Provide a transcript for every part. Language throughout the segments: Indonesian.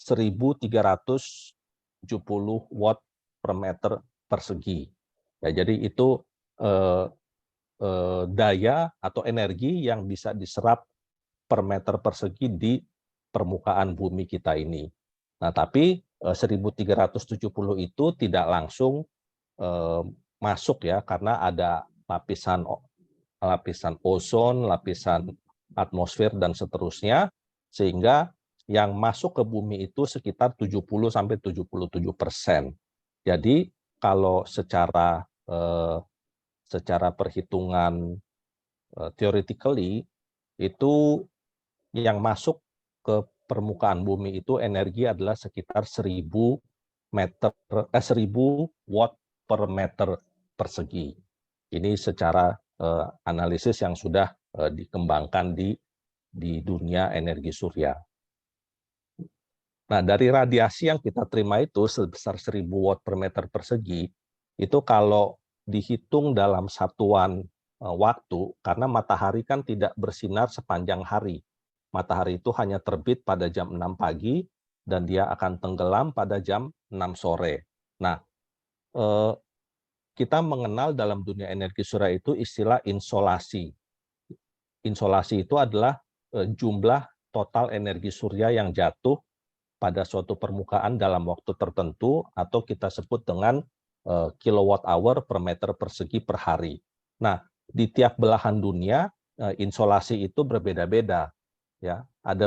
1370 watt per meter persegi. Ya, jadi itu daya atau energi yang bisa diserap per meter persegi di permukaan bumi kita ini. Nah, tapi 1370 itu tidak langsung masuk ya, karena ada lapisan ozon, lapisan atmosfer dan seterusnya, sehingga yang masuk ke bumi itu sekitar 70-77%. Jadi kalau secara perhitungan theoretically itu yang masuk ke permukaan bumi itu energi adalah sekitar 1000 watt per meter persegi. Ini secara analisis yang sudah dikembangkan di dunia energi surya. Nah, dari radiasi yang kita terima itu sebesar 1000 watt per meter persegi, itu kalau dihitung dalam satuan waktu, karena matahari kan tidak bersinar sepanjang hari. Matahari itu hanya terbit pada jam 6 pagi, dan dia akan tenggelam pada jam 6 sore. Nah, kita mengenal dalam dunia energi surya itu istilah insolasi. Insolasi itu adalah jumlah total energi surya yang jatuh pada suatu permukaan dalam waktu tertentu, atau kita sebut dengan kilowatt hour per meter persegi per hari. Nah, di tiap belahan dunia insolasi itu berbeda-beda. Ya, ada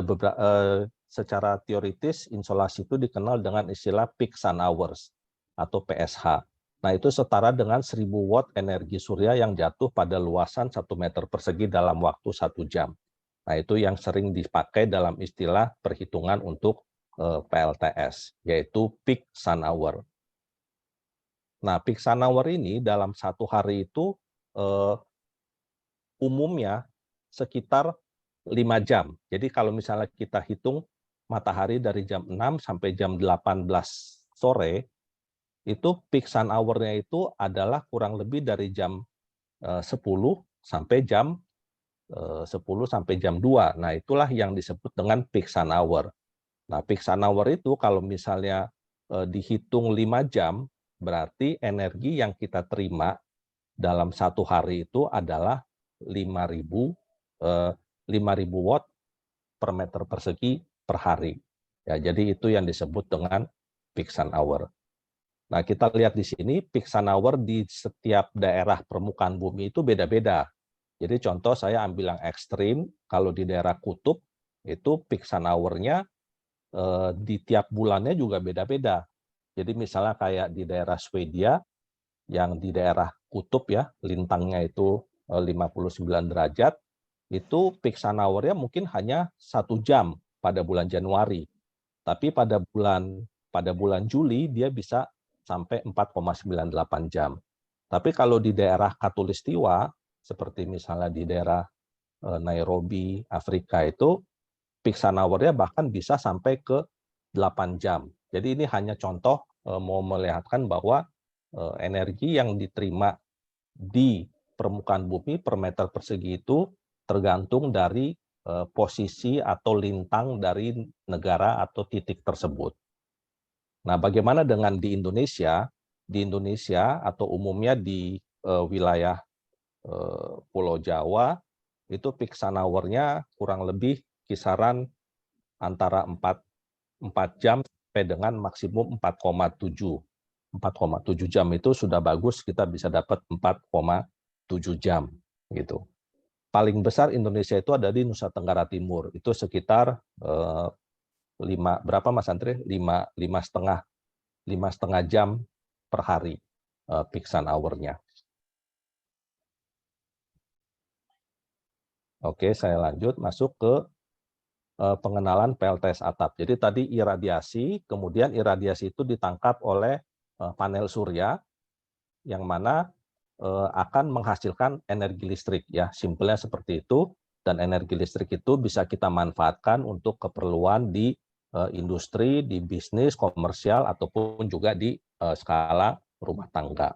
secara teoritis insolasi itu dikenal dengan istilah peak sun hours atau PSH. Nah, itu setara dengan 1000 watt energi surya yang jatuh pada luasan 1 meter persegi dalam waktu 1 jam. Nah, itu yang sering dipakai dalam istilah perhitungan untuk PLTS, yaitu peak sun hour. Nah, peak sun hour ini dalam satu hari itu umumnya sekitar 5 jam. Jadi kalau misalnya kita hitung matahari dari jam 6 sampai jam 18 sore, itu peak sun hour-nya itu adalah kurang lebih dari jam 10 sampai jam 10 sampai jam 2. Nah, itulah yang disebut dengan peak sun hour. Nah, peak sun hour itu kalau misalnya dihitung 5 jam, berarti energi yang kita terima dalam satu hari itu adalah 5.000 watt per meter persegi per hari. Ya, jadi itu yang disebut dengan peak sun hour. Nah, kita lihat di sini peak sun hour di setiap daerah permukaan bumi itu beda-beda. Jadi contoh saya ambil yang ekstrim, kalau di daerah kutub itu peak sun hour-nya di tiap bulannya juga beda-beda. Jadi misalnya kayak di daerah Swedia, yang di daerah kutub ya, lintangnya itu 59 derajat, itu peak sun hour-nya mungkin hanya 1 jam pada bulan Januari. Tapi pada bulan Juli dia bisa sampai 4,98 jam. Tapi kalau di daerah Khatulistiwa, seperti misalnya di daerah Nairobi, Afrika itu, peak sun hour-nya bahkan bisa sampai ke 8 jam. Jadi ini hanya contoh mau melihatkan bahwa energi yang diterima di permukaan bumi per meter persegi itu tergantung dari posisi atau lintang dari negara atau titik tersebut. Nah, bagaimana dengan di Indonesia? Di Indonesia atau umumnya di wilayah Pulau Jawa, itu peak sun hour-nya kurang lebih kisaran antara 4 jam sampai dengan maksimum 4,7. 4,7 jam itu sudah bagus, kita bisa dapat 4,7 jam gitu. Paling besar Indonesia itu ada di Nusa Tenggara Timur, itu sekitar 5 berapa Mas Andre? 5,5 jam per hari peak sun hour-nya. Oke, saya lanjut masuk ke pengenalan PLTS atap. Jadi tadi iradiasi, kemudian iradiasi itu ditangkap oleh panel surya, yang mana akan menghasilkan energi listrik. Ya, simpelnya seperti itu. Dan energi listrik itu bisa kita manfaatkan untuk keperluan di industri, di bisnis, komersial, ataupun juga di skala rumah tangga.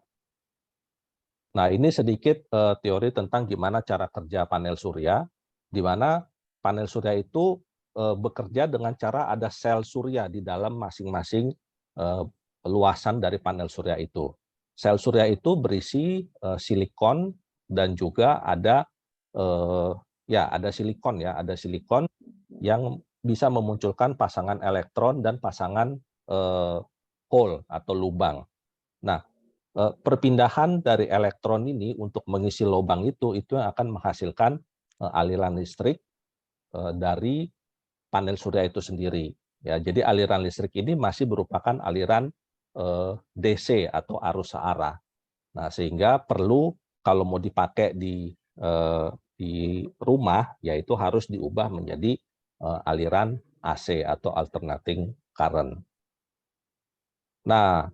Nah, ini sedikit teori tentang gimana cara kerja panel surya, di mana panel surya itu bekerja dengan cara ada sel surya di dalam masing-masing luasan dari panel surya itu. Sel surya itu berisi silikon dan juga ada ada silikon yang bisa memunculkan pasangan elektron dan pasangan hole atau lubang. Nah, perpindahan dari elektron ini untuk mengisi lubang itu yang akan menghasilkan aliran listrik dari panel surya itu sendiri. Ya, jadi aliran listrik ini masih merupakan aliran DC atau arus searah. Nah, sehingga perlu kalau mau dipakai di rumah, yaitu harus diubah menjadi aliran AC atau alternating current. Nah,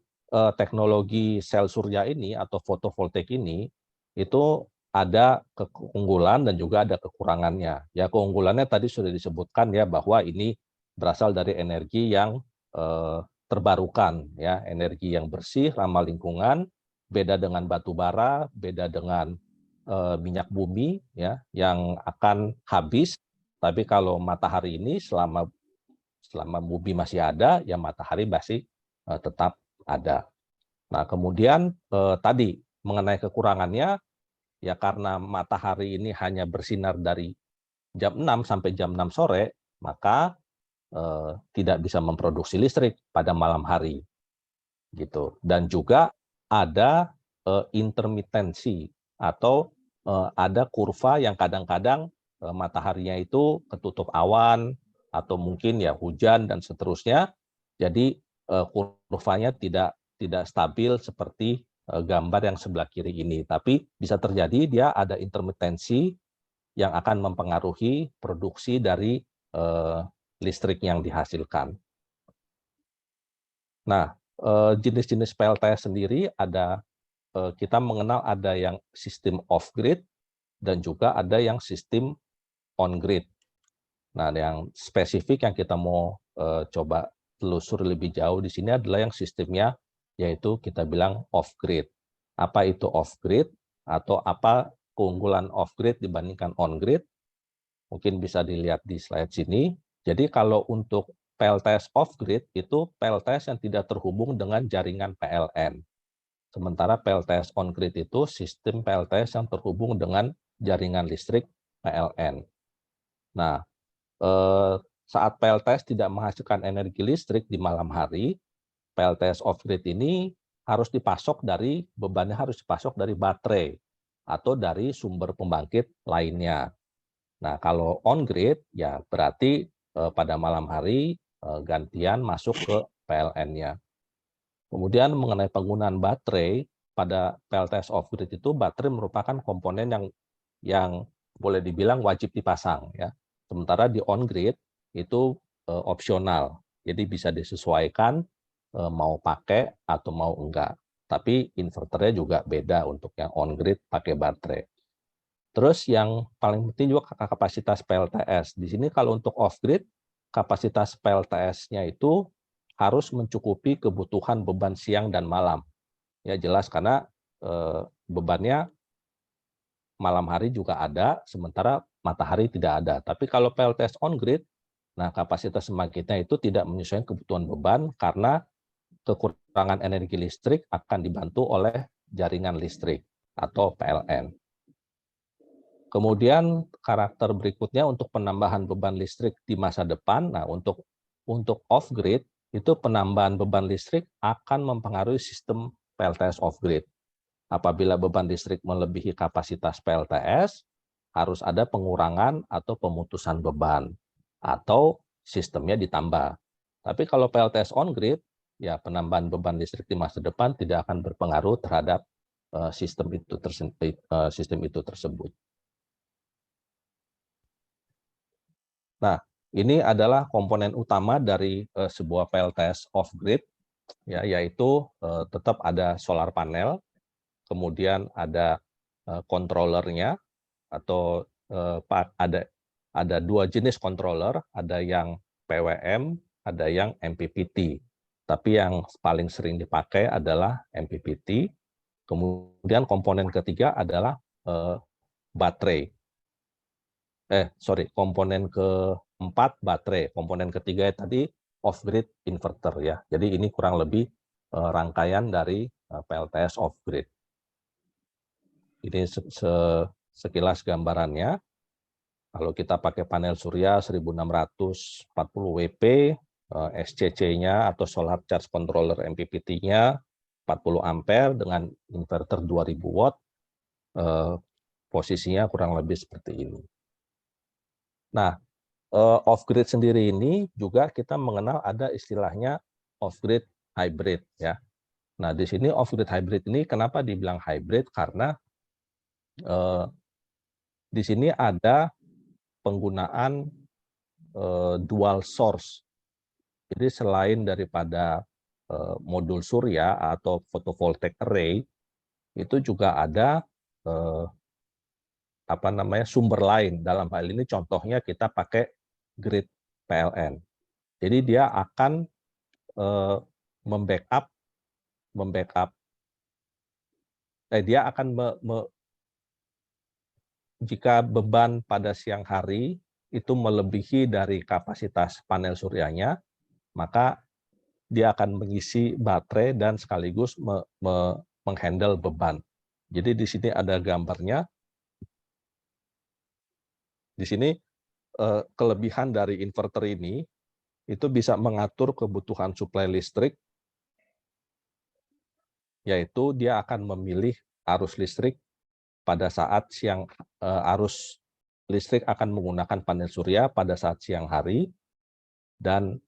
teknologi sel surya ini atau fotovoltaik ini itu ada keunggulan dan juga ada kekurangannya. Ya, keunggulannya tadi sudah disebutkan ya bahwa ini berasal dari energi yang terbarukan ya, energi yang bersih, ramah lingkungan, beda dengan batu bara, beda dengan minyak bumi ya yang akan habis. Tapi kalau matahari ini selama bumi masih ada, ya matahari masih tetap ada. Nah, kemudian tadi mengenai kekurangannya, ya karena matahari ini hanya bersinar dari jam 6 sampai jam 6 sore, maka tidak bisa memproduksi listrik pada malam hari. Gitu. Dan juga ada intermitensi atau ada kurva yang kadang-kadang mataharinya itu ketutup awan atau mungkin ya hujan dan seterusnya. Jadi kurvanya tidak stabil seperti gambar yang sebelah kiri ini, tapi bisa terjadi dia ada intermitensi yang akan mempengaruhi produksi dari listrik yang dihasilkan. Nah, jenis-jenis PLTS sendiri ada kita mengenal ada yang sistem off grid dan juga ada yang sistem on grid. Nah, yang spesifik yang kita mau coba telusur lebih jauh di sini adalah yang sistemnya yaitu kita bilang off grid. Apa itu off grid atau apa keunggulan off grid dibandingkan on grid? Mungkin bisa dilihat di slide sini. Jadi kalau untuk PLTS off grid itu PLTS yang tidak terhubung dengan jaringan PLN. Sementara PLTS on grid itu sistem PLTS yang terhubung dengan jaringan listrik PLN. Nah, saat PLTS tidak menghasilkan energi listrik di malam hari, PLTS off grid ini harus dipasok dari bebannya harus dipasok dari baterai atau dari sumber pembangkit lainnya. Nah, kalau on grid ya berarti pada malam hari gantian masuk ke PLN-nya. Kemudian mengenai penggunaan baterai pada PLTS off grid itu baterai merupakan komponen yang boleh dibilang wajib dipasang ya. Sementara di on grid itu opsional. Jadi bisa disesuaikan mau pakai atau mau enggak. Tapi inverternya juga beda untuk yang on grid pakai baterai. Terus yang paling penting juga kapasitas PLTS. Di sini kalau untuk off grid kapasitas PLTS-nya itu harus mencukupi kebutuhan beban siang dan malam. Ya jelas karena bebannya malam hari juga ada, sementara matahari tidak ada. Tapi kalau PLTS on grid, nah kapasitas pembangkitnya itu tidak menyesuaikan kebutuhan beban karena kekurangan energi listrik akan dibantu oleh jaringan listrik atau PLN. Kemudian karakter berikutnya untuk penambahan beban listrik di masa depan. Nah, untuk off grid itu penambahan beban listrik akan mempengaruhi sistem PLTS off grid. Apabila beban listrik melebihi kapasitas PLTS, harus ada pengurangan atau pemutusan beban atau sistemnya ditambah. Tapi kalau PLTS on grid, ya penambahan beban listrik di masa depan tidak akan berpengaruh terhadap sistem itu tersebut. Nah, ini adalah komponen utama dari sebuah PLTS off grid, ya, yaitu tetap ada solar panel, kemudian ada controllernya atau ada dua jenis controller, ada yang PWM, ada yang MPPT. Tapi yang paling sering dipakai adalah MPPT. Kemudian komponen ketiga adalah baterai. Komponen 4 baterai. Komponen ketiga tadi off-grid inverter ya. Jadi ini kurang lebih rangkaian dari PLTS off-grid. Ini sekilas gambarannya. Kalau kita pakai panel surya 1640 WP, SCC-nya atau Solar Charge Controller MPPT-nya 40 ampere dengan inverter 2000 watt, posisinya kurang lebih seperti ini. Nah, off-grid sendiri ini juga kita mengenal ada istilahnya off-grid hybrid ya. Nah, di sini off-grid hybrid ini kenapa dibilang hybrid? Karena di sini ada penggunaan dual source. Jadi selain daripada modul surya atau photovoltaic array, itu juga ada sumber lain. Dalam hal ini contohnya kita pakai grid PLN. Jadi dia akan dia akan jika beban pada siang hari itu melebihi dari kapasitas panel suryanya, maka dia akan mengisi baterai dan sekaligus menghandle beban. Jadi di sini ada gambarnya. Di sini kelebihan dari inverter ini itu bisa mengatur kebutuhan suplai listrik, yaitu dia akan memilih arus listrik pada saat arus listrik akan menggunakan panel surya pada saat siang hari, dan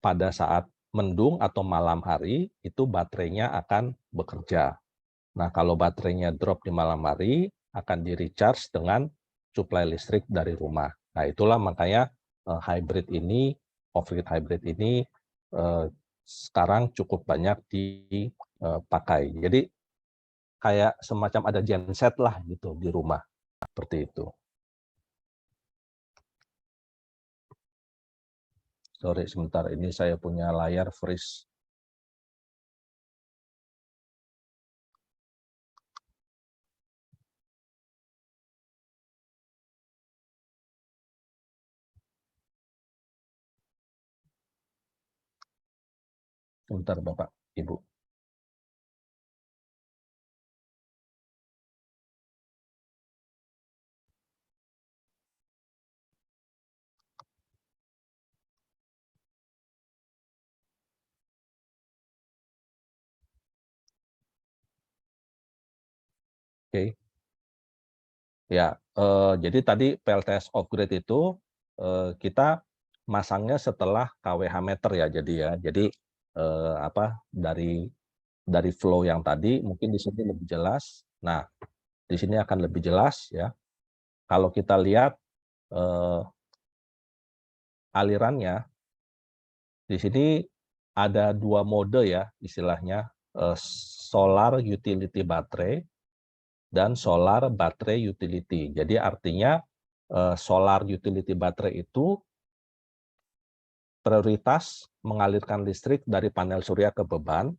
pada saat mendung atau malam hari itu baterainya akan bekerja. Nah, kalau baterainya drop di malam hari akan di-recharge dengan suplai listrik dari rumah. Nah, itulah makanya off-grid hybrid ini sekarang cukup banyak dipakai. Jadi kayak semacam ada genset lah gitu di rumah, seperti itu. Sorry, sebentar, ini saya punya layar freeze. Sebentar, Bapak, Ibu. Oke. Ya, jadi tadi PLTS off-grid itu kita masangnya setelah KWH meter ya, jadi dari flow yang tadi mungkin di sini lebih jelas. Nah, di sini akan lebih jelas ya. Kalau kita lihat alirannya, di sini ada 2 mode ya istilahnya, solar utility baterai dan solar baterai utility. Jadi artinya solar utility baterai itu prioritas mengalirkan listrik dari panel surya ke beban.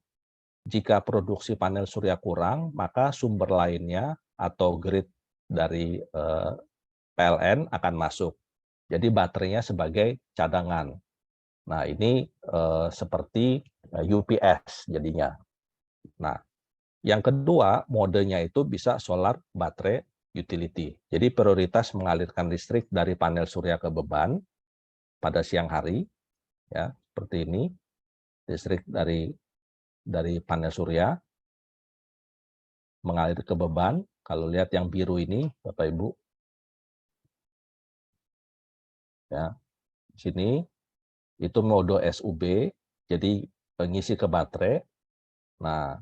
Jika produksi panel surya kurang, maka sumber lainnya atau grid dari PLN akan masuk. Jadi baterainya sebagai cadangan. Nah, ini seperti UPS jadinya. Nah, yang kedua, modenya itu bisa solar baterai utility. Jadi prioritas mengalirkan listrik dari panel surya ke beban pada siang hari, ya seperti ini, listrik dari panel surya mengalir ke beban. Kalau lihat yang biru ini, Bapak Ibu, ya sini itu mode SUB, jadi pengisi ke baterai. Nah,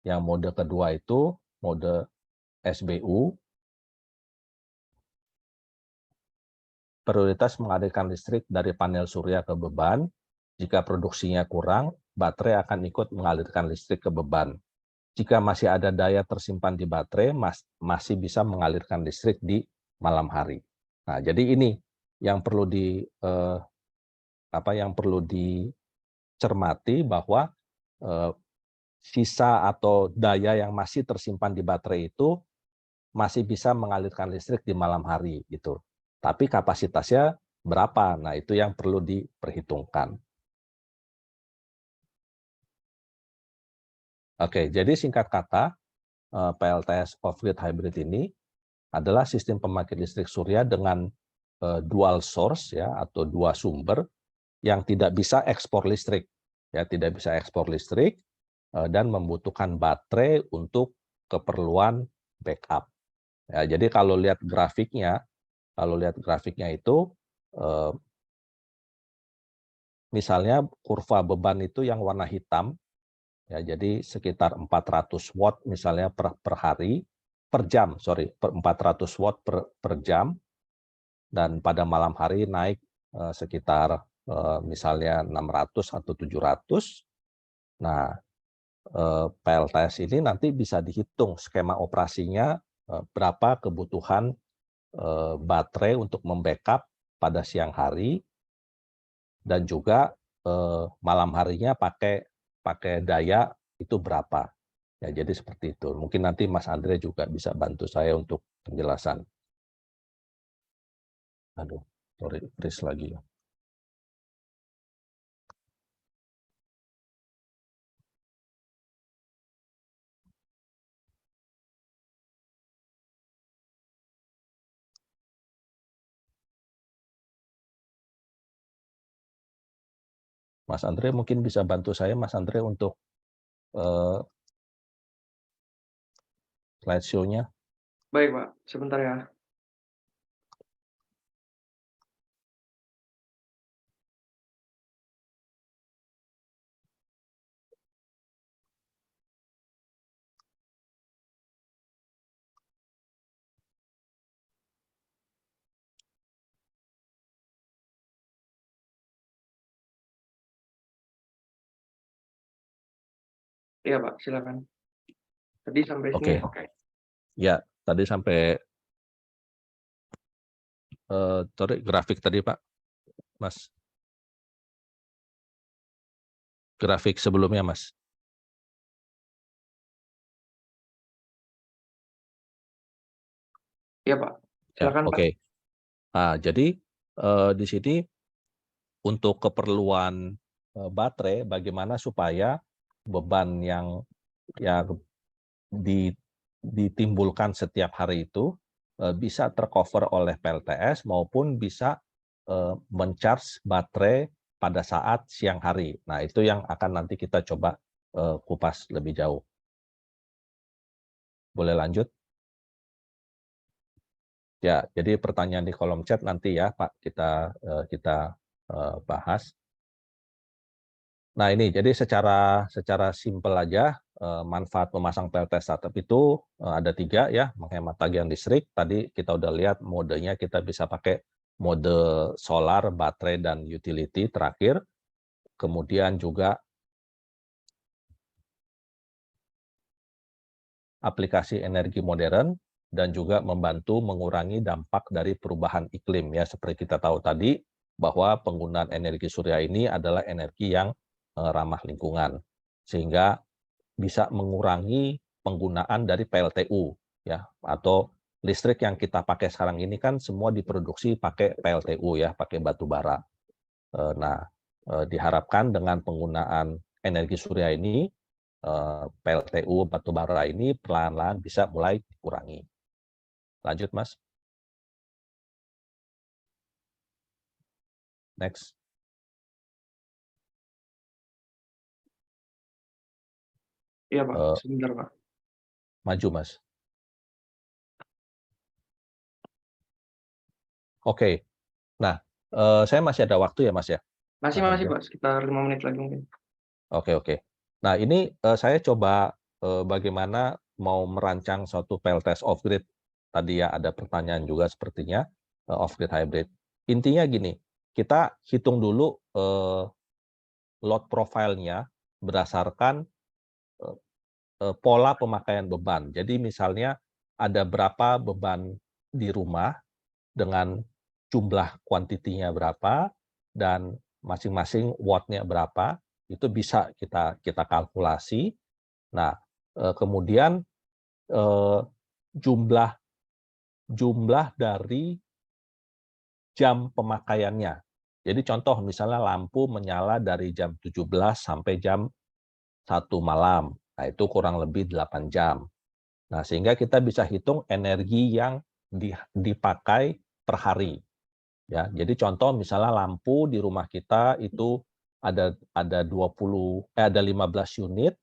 yang mode kedua itu mode SBU, prioritas mengalirkan listrik dari panel surya ke beban. Jika produksinya kurang, baterai akan ikut mengalirkan listrik ke beban. Jika masih ada daya tersimpan di baterai, masih bisa mengalirkan listrik di malam hari. Nah, jadi ini yang perlu dicermati, bahwa sisa atau daya yang masih tersimpan di baterai itu masih bisa mengalirkan listrik di malam hari gitu. Tapi kapasitasnya berapa. Nah, itu yang perlu diperhitungkan. Oke, jadi singkat kata, PLTS off-grid hybrid ini adalah sistem pembangkit listrik surya dengan dual source ya atau dua sumber yang tidak bisa ekspor listrik, ya tidak bisa ekspor listrik dan membutuhkan baterai untuk keperluan backup. Ya, jadi kalau lihat grafiknya itu misalnya kurva beban itu yang warna hitam, ya jadi sekitar 400 watt misalnya per hari, per jam, 400 watt per jam, dan pada malam hari naik sekitar misalnya 600 atau 700. Nah, PLTS ini nanti bisa dihitung skema operasinya berapa kebutuhan baterai untuk membackup pada siang hari, dan juga malam harinya pakai daya itu berapa. Ya, jadi seperti itu. Mungkin nanti Mas Andre juga bisa bantu saya untuk penjelasan. Aduh, sorry, freeze lagi. Mas Andre mungkin bisa bantu saya, Mas Andre, untuk slideshow-nya. Baik, Pak. Sebentar ya. Iya, Pak. Silakan. Tadi sampai sini. Oke. Ya, tadi sampai sorry, grafik tadi, Pak. Mas. Grafik sebelumnya, Mas. Iya, Pak. Silakan, ya, Pak. Oke. Nah, jadi di sini untuk keperluan baterai, bagaimana supaya beban yang ditimbulkan setiap hari itu bisa tercover oleh PLTS maupun bisa mencharge baterai pada saat siang hari. Nah, itu yang akan nanti kita coba kupas lebih jauh. Boleh lanjut? Ya, jadi pertanyaan di kolom chat nanti ya, Pak, kita bahas. Nah, ini jadi secara simpel aja manfaat memasang PLTS startup itu ada 3 ya, menghemat tagihan listrik. Tadi kita udah lihat modenya, kita bisa pakai mode solar, baterai, dan utility terakhir. Kemudian juga aplikasi energi modern dan juga membantu mengurangi dampak dari perubahan iklim ya, seperti kita tahu tadi bahwa penggunaan energi surya ini adalah energi yang ramah lingkungan, sehingga bisa mengurangi penggunaan dari PLTU ya, atau listrik yang kita pakai sekarang ini kan semua diproduksi pakai PLTU ya, pakai batu bara. Nah, diharapkan dengan penggunaan energi surya ini PLTU batu bara ini perlahan-lahan bisa mulai dikurangi. Lanjut, Mas. Next. Iya, Pak. Sebentar, Pak. Maju, Mas. Oke. Nah, saya masih ada waktu ya, Mas ya? Masih, Pak. Sekitar 5 menit lagi mungkin. Oke. Nah, ini saya coba bagaimana mau merancang suatu PLTS off-grid. Tadi ya ada pertanyaan juga sepertinya, off-grid hybrid. Intinya gini, kita hitung dulu load profile-nya berdasarkan pola pemakaian beban. Jadi misalnya ada berapa beban di rumah dengan jumlah kuantitinya berapa dan masing-masing watt-nya berapa, itu bisa kita kalkulasi. Nah, kemudian jumlah dari jam pemakaiannya. Jadi contoh misalnya lampu menyala dari jam 17 sampai jam 1 malam. Nah, itu kurang lebih 8 jam. Nah, sehingga kita bisa hitung energi yang dipakai per hari. Ya, jadi contoh misalnya lampu di rumah kita itu ada 15 unit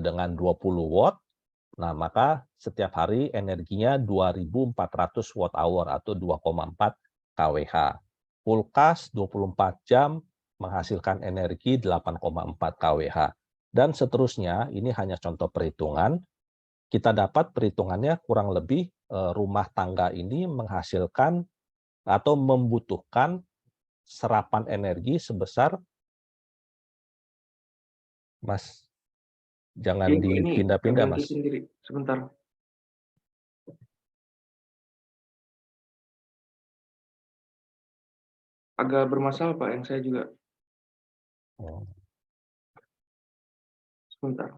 dengan 20 watt. Nah, maka setiap hari energinya 2.400 watt hour atau 2,4 kWh. Kulkas 24 jam menghasilkan energi 8,4 kWh. Dan seterusnya, ini hanya contoh perhitungan. Kita dapat perhitungannya kurang lebih rumah tangga ini menghasilkan atau membutuhkan serapan energi sebesar, Mas, jangan Ini dipindah-pindah, ganti Mas. sendiri. Sebentar. Agak bermasalah, Pak, yang saya juga. Oh. Sebentar.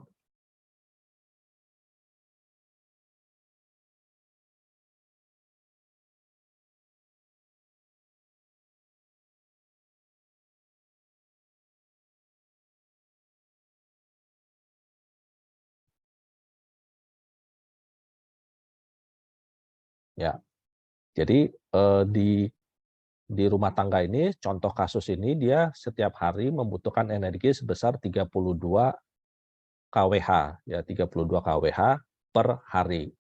Ya, jadi di rumah tangga ini, contoh kasus ini dia setiap hari membutuhkan energi sebesar 32 kWh, ya 32 kWh per hari.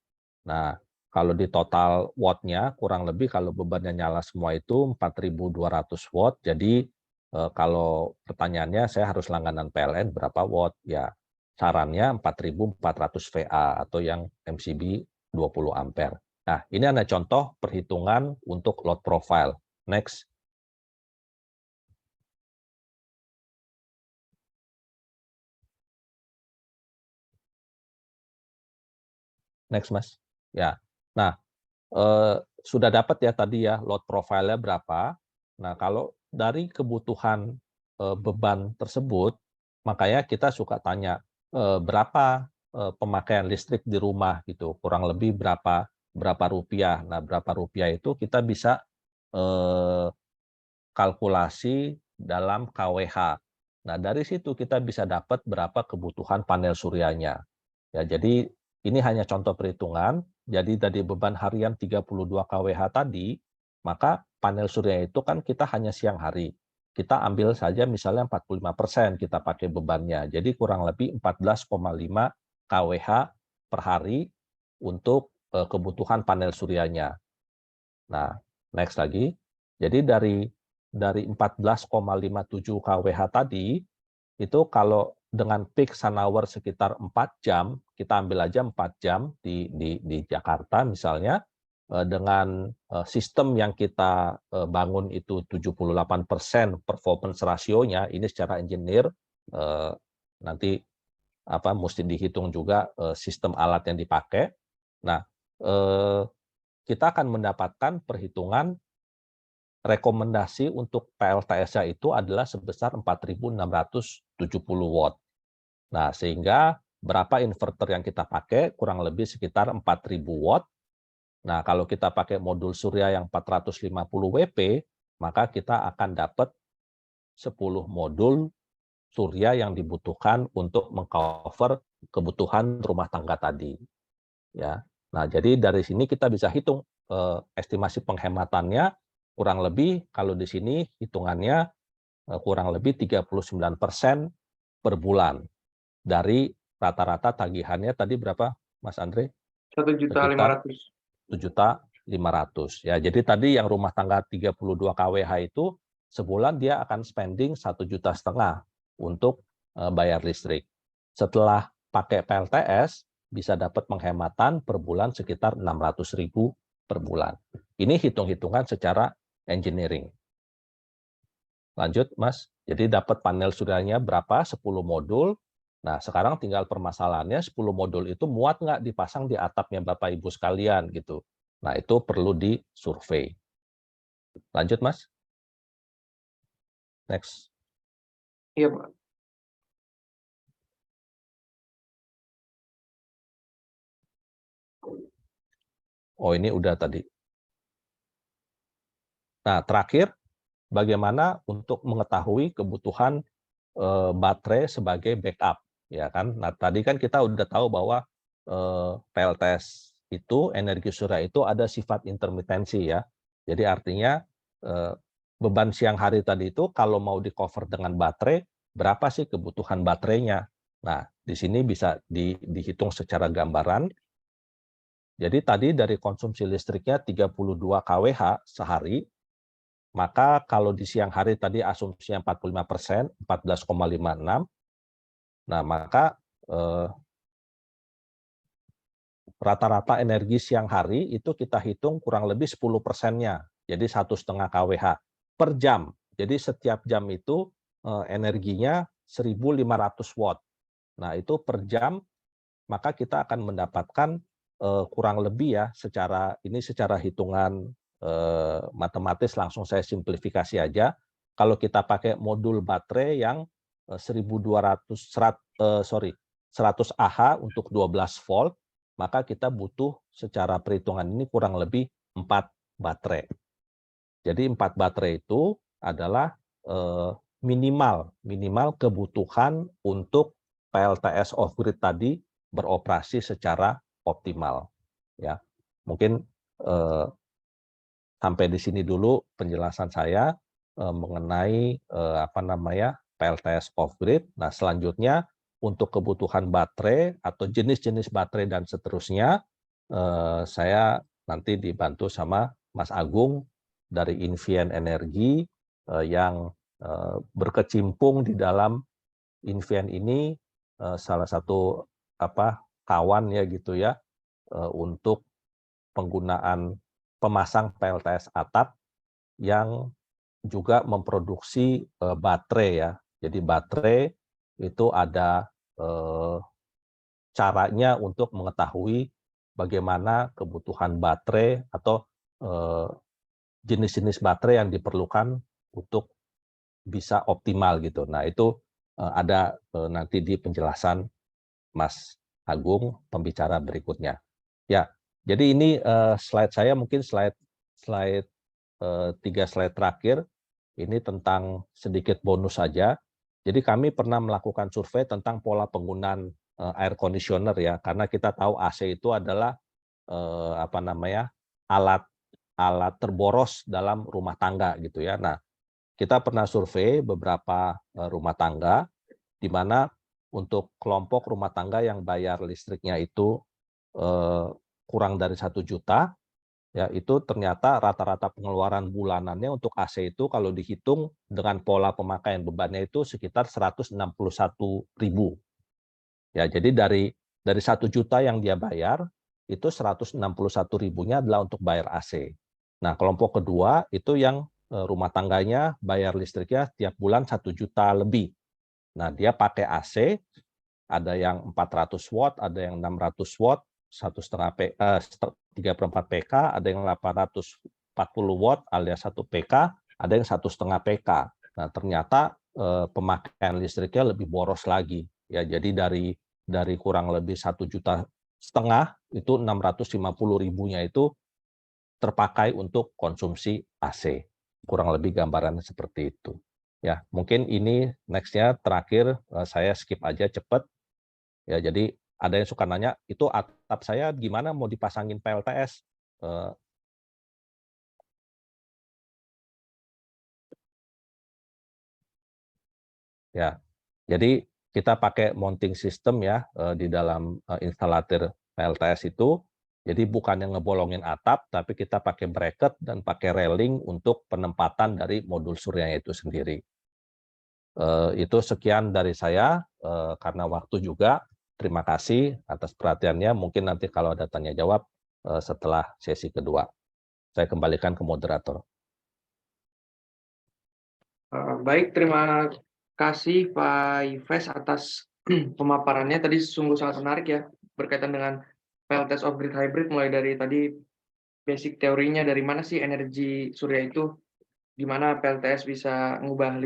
Nah, kalau di total watt-nya kurang lebih kalau bebannya nyala semua itu 4.200 watt. Jadi kalau pertanyaannya saya harus langganan PLN berapa watt? Ya, sarannya 4.400 VA atau yang MCB 20 ampere. Nah, ini ada contoh perhitungan untuk load profile. Next. Next, Mas. Ya. Nah, sudah dapat ya tadi ya load profile-nya berapa. Nah, kalau dari kebutuhan beban tersebut, makanya kita suka tanya berapa pemakaian listrik di rumah gitu, kurang lebih berapa rupiah. Nah, berapa rupiah itu kita bisa kalkulasi dalam kWh. Nah, dari situ kita bisa dapat berapa kebutuhan panel suryanya. Ya, jadi ini hanya contoh perhitungan. Jadi dari beban harian 32 kWh tadi, maka panel surya itu kan kita hanya siang hari. Kita ambil saja misalnya 45% kita pakai bebannya. Jadi kurang lebih 14,5 kWh per hari untuk kebutuhan panel suryanya. Nah, next lagi. Jadi dari 14,57 kWh tadi, itu kalau dengan peak sun hour sekitar 4 jam, kita ambil aja 4 jam di Jakarta misalnya, dengan sistem yang kita bangun itu 78% performance rasionya, ini secara engineer, nanti mesti dihitung juga sistem alat yang dipakai. Nah, kita akan mendapatkan perhitungan rekomendasi untuk PLTS-nya itu adalah sebesar 4.670 watt. Nah, sehingga berapa inverter yang kita pakai? Kurang lebih sekitar 4.000 watt. Nah, kalau kita pakai modul surya yang 450 WP, maka kita akan dapat 10 modul surya yang dibutuhkan untuk mengcover kebutuhan rumah tangga tadi. Ya. Nah, jadi dari sini kita bisa hitung estimasi penghematannya kurang lebih kalau di sini hitungannya kurang lebih 39% per bulan dari rata-rata tagihannya tadi berapa, Mas Andre? 1.500.000. Sekitar 7.500.000. Ya, jadi tadi yang rumah tangga 32 kWh itu sebulan dia akan spending 1,5 juta untuk bayar listrik. Setelah pakai PLTS bisa dapat penghematan per bulan sekitar 600.000 per bulan. Ini hitung-hitungan secara engineering. Lanjut, Mas. Jadi dapat panel suryanya berapa? 10 modul. Nah, sekarang tinggal permasalahannya 10 modul itu muat nggak dipasang di atapnya Bapak Ibu sekalian gitu. Nah, itu perlu disurvei. Lanjut, Mas. Next. Iya, Pak. Oh, ini udah tadi. Nah, terakhir, bagaimana untuk mengetahui kebutuhan baterai sebagai backup, ya kan? Nah, tadi kan kita udah tahu bahwa PLTS itu, energi surya itu ada sifat intermitensi ya. Jadi artinya beban siang hari tadi itu kalau mau di-cover dengan baterai, berapa sih kebutuhan baterainya? Nah, di sini bisa dihitung secara gambaran. Jadi tadi dari konsumsi listriknya 32 kWh sehari, maka kalau di siang hari tadi asumsinya 45%, 14,56. Nah, maka rata-rata energi siang hari itu kita hitung kurang lebih 10%-nya. Jadi 1,5 kWh per jam. Jadi setiap jam itu energinya 1.500 watt. Nah, itu per jam, maka kita akan mendapatkan kurang lebih ya secara hitungan matematis, langsung saya simplifikasi aja. Kalau kita pakai modul baterai yang 100 Ah untuk 12 volt, maka kita butuh secara perhitungan ini kurang lebih 4 baterai. Jadi 4 baterai itu adalah minimal kebutuhan untuk PLTS off grid tadi beroperasi secara optimal. Ya, mungkin sampai di sini dulu penjelasan saya mengenai PLTS off grid. Nah, selanjutnya untuk kebutuhan baterai atau jenis-jenis baterai dan seterusnya, saya nanti dibantu sama Mas Agung dari Infian Energi yang berkecimpung di dalam Infian ini, salah satu kawan ya gitu ya, untuk penggunaan pemasang PLTS atap yang juga memproduksi baterai ya. Jadi baterai itu ada caranya untuk mengetahui bagaimana kebutuhan baterai atau jenis-jenis baterai yang diperlukan untuk bisa optimal gitu. Nah, itu ada nanti di penjelasan Mas Agung pembicara berikutnya. Ya, jadi ini slide saya, mungkin slide 3 slide terakhir ini tentang sedikit bonus saja. Jadi kami pernah melakukan survei tentang pola penggunaan air conditioner ya, karena kita tahu AC itu adalah alat terboros dalam rumah tangga gitu ya. Nah, kita pernah survei beberapa rumah tangga di mana untuk kelompok rumah tangga yang bayar listriknya itu kurang dari 1 juta, ya itu ternyata rata-rata pengeluaran bulanannya untuk AC itu kalau dihitung dengan pola pemakaian bebannya itu sekitar 161.000. Ya, jadi dari 1 juta yang dia bayar, itu 161.000-nya adalah untuk bayar AC. Nah, kelompok kedua itu yang rumah tangganya bayar listriknya tiap bulan 1 juta lebih. Nah, dia pakai AC, ada yang 400 watt, ada yang 600 watt, 3/4 PK, ada yang 840 watt alias 1 PK, ada yang 1,5 PK. Nah, ternyata pemakaian listriknya lebih boros lagi. Ya, jadi dari kurang lebih 1,5 juta itu 650.000-nya itu terpakai untuk konsumsi AC. Kurang lebih gambarannya seperti itu. Ya, mungkin ini next-nya terakhir saya skip aja cepet. Ya, jadi ada yang suka nanya, itu atap saya gimana mau dipasangin PLTS? Ya, jadi kita pakai mounting system ya di dalam instalator PLTS itu. Jadi bukan yang ngebolongin atap, tapi kita pakai bracket dan pakai railing untuk penempatan dari modul suryanya itu sendiri. Itu sekian dari saya, karena waktu juga. Terima kasih atas perhatiannya. Mungkin nanti kalau ada tanya jawab setelah sesi kedua. Saya kembalikan ke moderator. Baik, terima kasih Pak Yves atas pemaparannya. Tadi sungguh sangat menarik ya, berkaitan dengan PLTS off grid hybrid, mulai dari tadi basic teorinya, dari mana sih energi surya itu, di mana PLTS bisa ngubah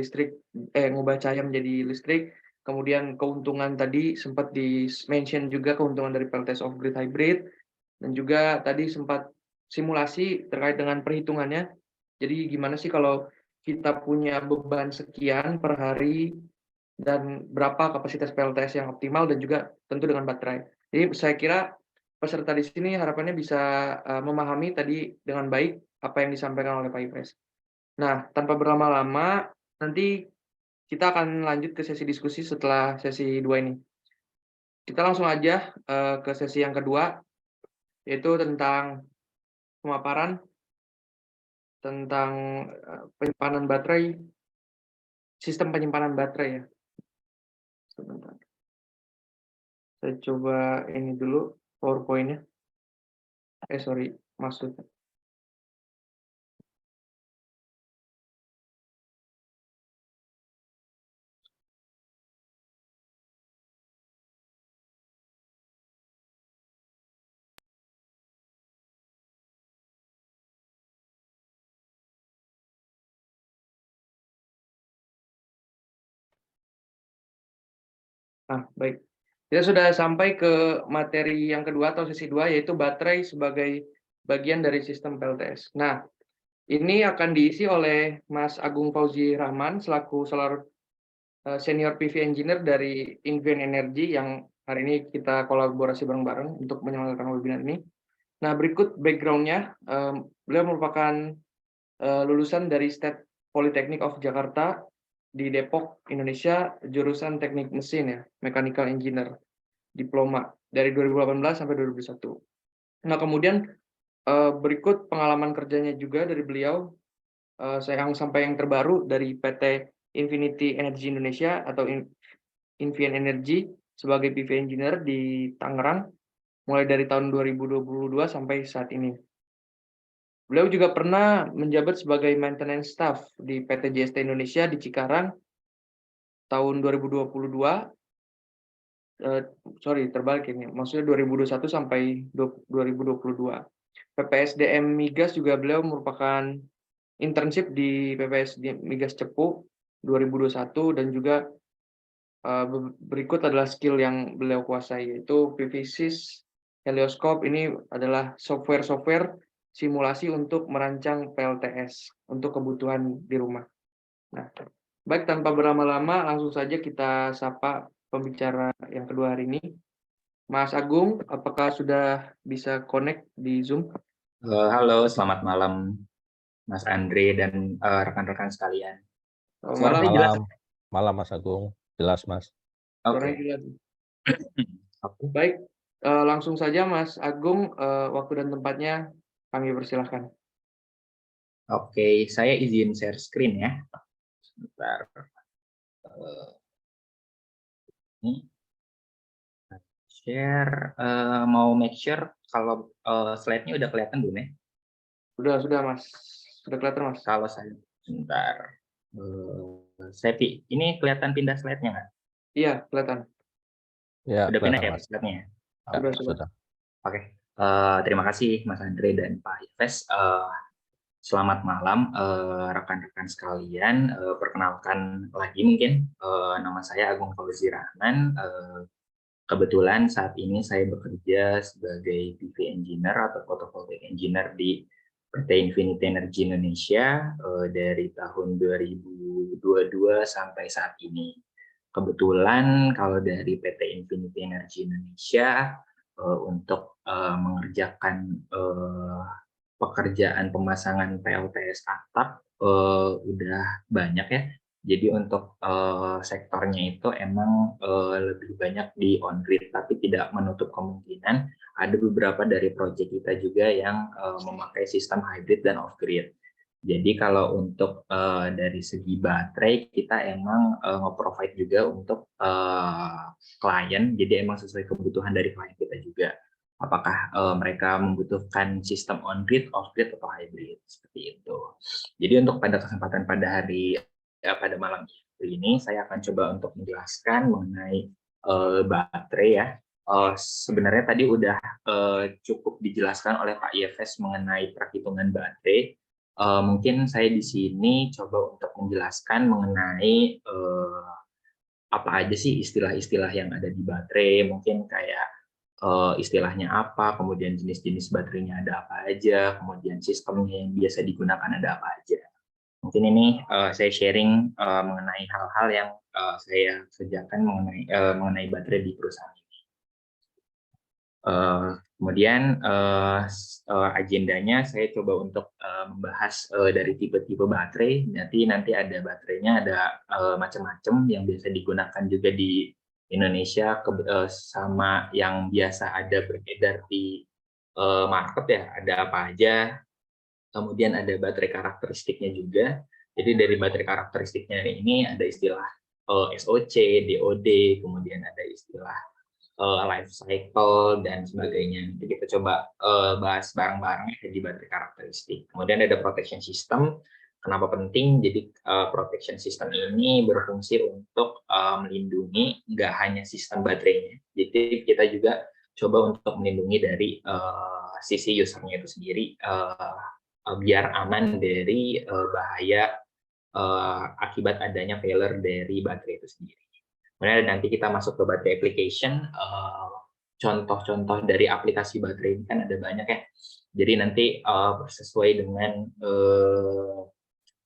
cahaya menjadi listrik. Kemudian keuntungan tadi sempat di-mention juga, keuntungan dari PLTS off grid hybrid, dan juga tadi sempat simulasi terkait dengan perhitungannya. Jadi gimana sih kalau kita punya beban sekian per hari dan berapa kapasitas PLTS yang optimal dan juga tentu dengan baterai. Jadi saya kira peserta di sini harapannya bisa memahami tadi dengan baik apa yang disampaikan oleh Pak Ives. Nah, tanpa berlama-lama, nanti kita akan lanjut ke sesi diskusi setelah sesi 2 ini. Kita langsung aja ke sesi yang kedua, yaitu tentang pemaparan tentang penyimpanan baterai, sistem penyimpanan baterai ya. Sebentar. Saya coba ini dulu PowerPoint-nya. Sorry, maksudnya. Nah, baik. Kita sudah sampai ke materi yang kedua atau sesi 2, yaitu baterai sebagai bagian dari sistem PLTS. Nah, ini akan diisi oleh Mas Agung Fauzi Rahman selaku Senior PV Engineer dari Infineon Energy yang hari ini kita kolaborasi bareng-bareng untuk menyelenggarakan webinar ini. Nah, berikut background-nya. Beliau merupakan lulusan dari State Polytechnic of Jakarta di Depok, Indonesia, jurusan Teknik Mesin ya, Mechanical Engineer, diploma dari 2018 sampai 2021. Nah, kemudian berikut pengalaman kerjanya juga dari beliau, sampai yang terbaru dari PT Infinity Energy Indonesia atau Infineon Energy sebagai PV Engineer di Tangerang, mulai dari tahun 2022 sampai saat ini. Beliau juga pernah menjabat sebagai maintenance staff di PT JST Indonesia di Cikarang tahun 2022, terbalik ini, maksudnya 2021 sampai 2022. PPSDM Migas juga beliau merupakan internship di PPSDM Migas Cepu 2021 dan juga berikut adalah skill yang beliau kuasai, yaitu PVSys, Helioscope. Ini adalah software simulasi untuk merancang PLTS untuk kebutuhan di rumah. Nah, baik, tanpa berlama-lama langsung saja kita sapa pembicara yang kedua hari ini. Mas Agung, apakah sudah bisa connect di Zoom? Halo, selamat malam Mas Andre dan rekan-rekan sekalian. Suaranya jelas? Malam Mas Agung, jelas Mas. Oke. Baik, langsung saja Mas Agung, waktu dan tempatnya kami persilahkan. Oke, saya izin share screen ya. Sebentar. Share, mau make sure kalau slide-nya udah kelihatan belum ya? Sudah Mas, sudah kelihatan Mas. Kalau saya, sebentar. Ini kelihatan pindah slide-nya nggak? Iya, kelihatan. Ya, udah pindah ya slide-nya? Sudah. Oke, terima kasih Mas Andre dan Pak Ives. Selamat malam rekan-rekan sekalian. Perkenalkan lagi mungkin, nama saya Agung Fauzi Rahman. Kebetulan saat ini saya bekerja sebagai PV Engineer atau Photovoltaic Engineer di PT Infinity Energy Indonesia dari tahun 2022 sampai saat ini. Kebetulan kalau dari PT Infinity Energy Indonesia untuk mengerjakan pekerjaan pemasangan PLTS atap udah banyak ya. Jadi untuk sektornya itu emang lebih banyak di on grid, tapi tidak menutup kemungkinan ada beberapa dari proyek kita juga yang memakai sistem hybrid dan off grid. Jadi kalau untuk dari segi baterai kita emang nge-provide juga untuk klien, jadi emang sesuai kebutuhan dari klien kita juga. Apakah mereka membutuhkan sistem on grid, off grid atau hybrid seperti itu. Jadi untuk pada kesempatan pada malam ini saya akan coba untuk menjelaskan mengenai baterai ya. Sebenarnya tadi udah cukup dijelaskan oleh Pak Ives mengenai perhitungan baterai. Mungkin saya di sini coba untuk menjelaskan mengenai apa aja sih istilah-istilah yang ada di baterai, mungkin kayak istilahnya apa, kemudian jenis-jenis baterainya ada apa aja, kemudian sistemnya yang biasa digunakan ada apa aja. Mungkin ini saya sharing mengenai hal-hal yang saya kerjakan mengenai baterai di perusahaan ini. Kemudian agendanya saya coba untuk membahas dari tipe-tipe baterai. Nanti ada baterainya, ada macam-macam yang biasa digunakan juga di Indonesia, sama yang biasa ada beredar di market ya, ada apa aja. Kemudian ada baterai karakteristiknya juga. Jadi dari baterai karakteristiknya ini ada istilah SOC, DOD, kemudian ada istilah life cycle dan sebagainya. Jadi kita coba bahas bareng-bareng di baterai karakteristik. Kemudian ada protection system. Kenapa penting? Jadi protection system ini berfungsi untuk melindungi nggak hanya sistem baterainya. Jadi kita juga coba untuk melindungi dari sisi usernya itu sendiri, biar aman dari bahaya akibat adanya failure dari baterai itu sendiri. Kemudian nanti kita masuk ke baterai application. Contoh-contoh dari aplikasi baterai ini kan ada banyak ya. Jadi nanti sesuai dengan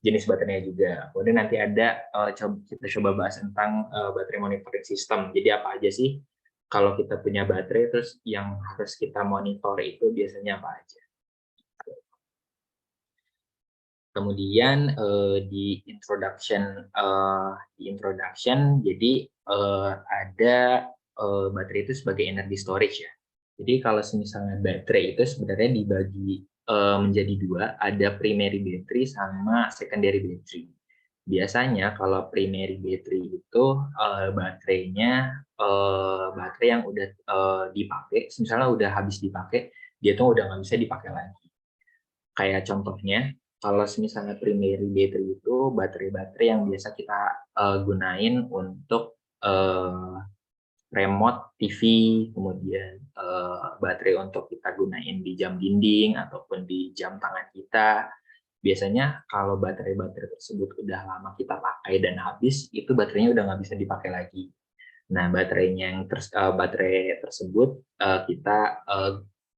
jenis baterainya juga. Kemudian nanti ada kita coba bahas tentang baterai monitoring system. Jadi apa aja sih kalau kita punya baterai, terus yang harus kita monitor itu biasanya apa aja. Kemudian di introduction, jadi ada baterai itu sebagai energy storage ya. Jadi kalau misalnya baterai itu sebenarnya dibagi menjadi dua, ada primary battery sama secondary battery. Biasanya kalau primary battery itu baterainya baterai yang udah dipakai, misalnya udah habis dipakai, dia tuh udah nggak bisa dipakai lagi. Kayak contohnya, kalau misalnya primary battery itu baterai-baterai yang biasa kita gunain untuk remote TV, kemudian baterai untuk kita gunain di jam dinding ataupun di jam tangan kita. Biasanya kalau baterai-baterai tersebut udah lama kita pakai dan habis, itu baterainya udah nggak bisa dipakai lagi. Nah, baterai tersebut kita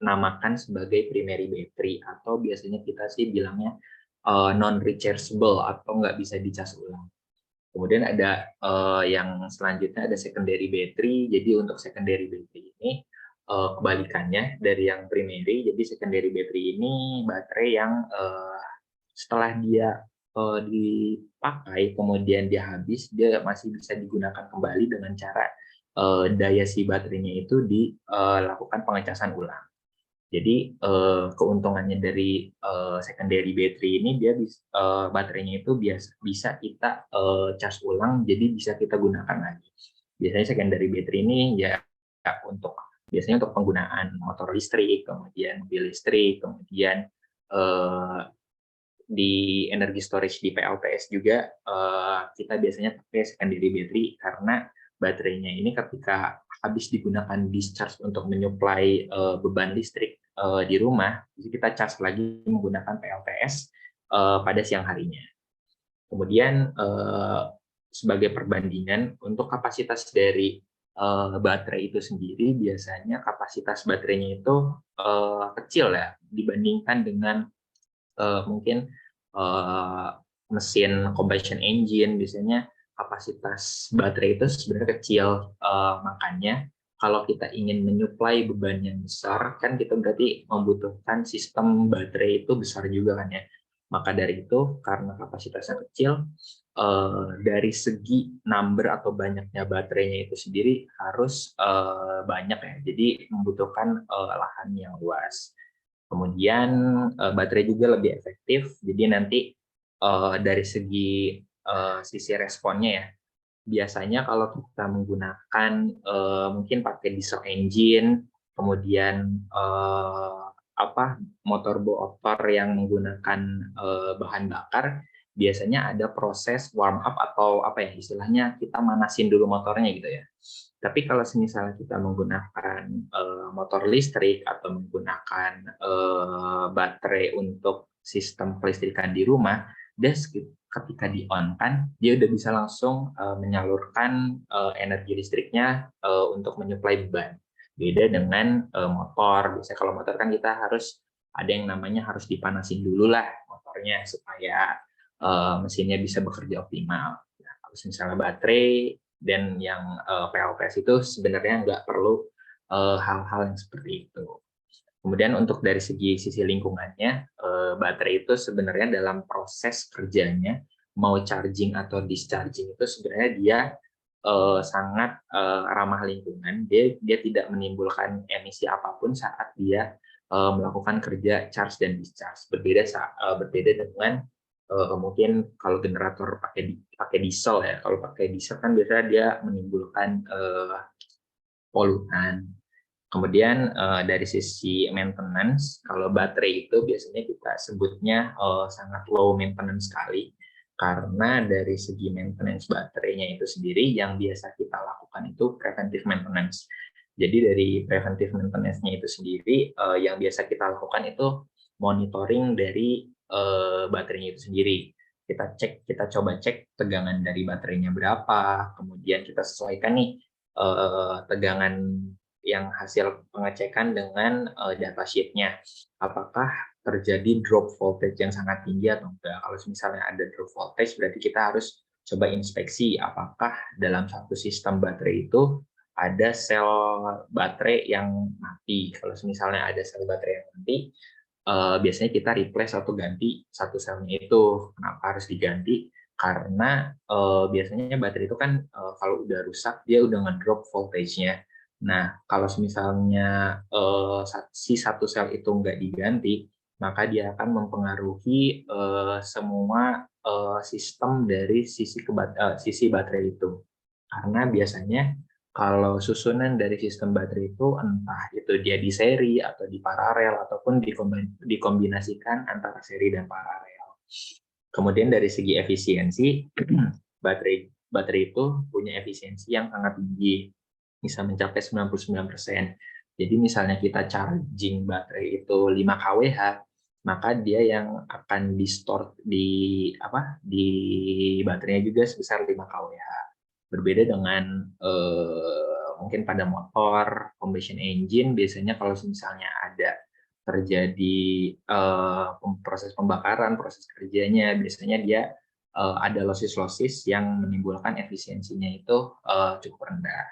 namakan sebagai primary battery, atau biasanya kita sih bilangnya non-rechargeable atau nggak bisa dicas ulang. Kemudian ada yang selanjutnya ada secondary battery. Jadi untuk secondary battery ini kebalikannya dari yang primary. Jadi secondary battery ini baterai yang setelah dia dipakai kemudian dia habis, dia masih bisa digunakan kembali dengan cara daya si baterainya itu dilakukan pengecasan ulang. Jadi keuntungannya dari secondary battery ini, dia baterainya itu bisa kita charge ulang, jadi bisa kita gunakan lagi. Biasanya secondary battery ini ya biasanya untuk penggunaan motor listrik, kemudian mobil listrik, kemudian di energy storage di PLTS juga kita biasanya pakai secondary battery, karena baterainya ini ketika habis digunakan discharge untuk menyuplai beban listrik di rumah, jadi kita charge lagi menggunakan PLTS pada siang harinya. Kemudian sebagai perbandingan untuk kapasitas dari baterai itu sendiri, biasanya kapasitas baterainya itu kecil ya dibandingkan dengan mungkin mesin combustion engine. Biasanya kapasitas baterai itu sebenarnya kecil, makanya kalau kita ingin menyuplai beban yang besar, kan kita berarti membutuhkan sistem baterai itu besar juga kan ya. Maka dari itu, karena kapasitasnya kecil, dari segi number atau banyaknya baterainya itu sendiri harus banyak ya, jadi membutuhkan lahan yang luas. Kemudian baterai juga lebih efektif, jadi nanti dari segi sisi responnya ya, biasanya kalau kita menggunakan mungkin pakai diesel engine, kemudian motor boater yang menggunakan bahan bakar, biasanya ada proses warm up atau apa ya istilahnya, kita manasin dulu motornya gitu ya. Tapi kalau misalnya kita menggunakan motor listrik atau menggunakan baterai untuk sistem kelistrikan di rumah, dia ketika di-on-kan, dia udah bisa langsung menyalurkan energi listriknya untuk menyuplai beban. Beda dengan motor. Biasanya kalau motor kan kita harus ada yang namanya harus dipanasin dulu lah motornya supaya mesinnya bisa bekerja optimal. Nah, kalau misalnya baterai dan yang PLTS itu sebenarnya nggak perlu hal-hal yang seperti itu. Kemudian untuk dari sisi lingkungannya, baterai itu sebenarnya dalam proses kerjanya, mau charging atau discharging itu sebenarnya dia sangat ramah lingkungan. Dia tidak menimbulkan emisi apapun saat dia melakukan kerja charge dan discharge. Berbeda dengan mungkin kalau generator pakai diesel ya. Kalau pakai diesel kan biasanya dia menimbulkan polutan. Kemudian dari sisi maintenance, kalau baterai itu biasanya kita sebutnya sangat low maintenance sekali, karena dari segi maintenance baterainya itu sendiri yang biasa kita lakukan itu preventive maintenance. Jadi dari preventive maintenance-nya itu sendiri yang biasa kita lakukan itu monitoring dari baterainya itu sendiri. Kita coba cek tegangan dari baterainya berapa, kemudian kita sesuaikan nih tegangan yang hasil pengecekan dengan datasheet-nya. Apakah terjadi drop voltage yang sangat tinggi atau enggak? Kalau misalnya ada drop voltage, berarti kita harus coba inspeksi apakah dalam satu sistem baterai itu ada sel baterai yang mati. Kalau misalnya ada sel baterai yang mati, biasanya kita replace atau ganti satu selnya itu. Kenapa harus diganti? Karena biasanya baterai itu kan kalau udah rusak, dia udah ngedrop voltage-nya. Nah, kalau misalnya si satu sel itu nggak diganti, maka dia akan mempengaruhi semua sistem dari sisi baterai itu. Karena biasanya kalau susunan dari sistem baterai itu entah itu dia di seri atau di paralel ataupun dikombinasikan antara seri dan paralel. Kemudian dari segi efisiensi, baterai itu punya efisiensi yang sangat tinggi, bisa mencapai 99%. Jadi misalnya kita charging baterai itu 5 kWh, maka dia yang akan di-store di baterainya juga sebesar 5 kWh. Berbeda dengan mungkin pada motor combustion engine, biasanya kalau misalnya ada terjadi proses pembakaran, proses kerjanya, biasanya dia ada losis-losis yang menimbulkan efisiensinya itu cukup rendah.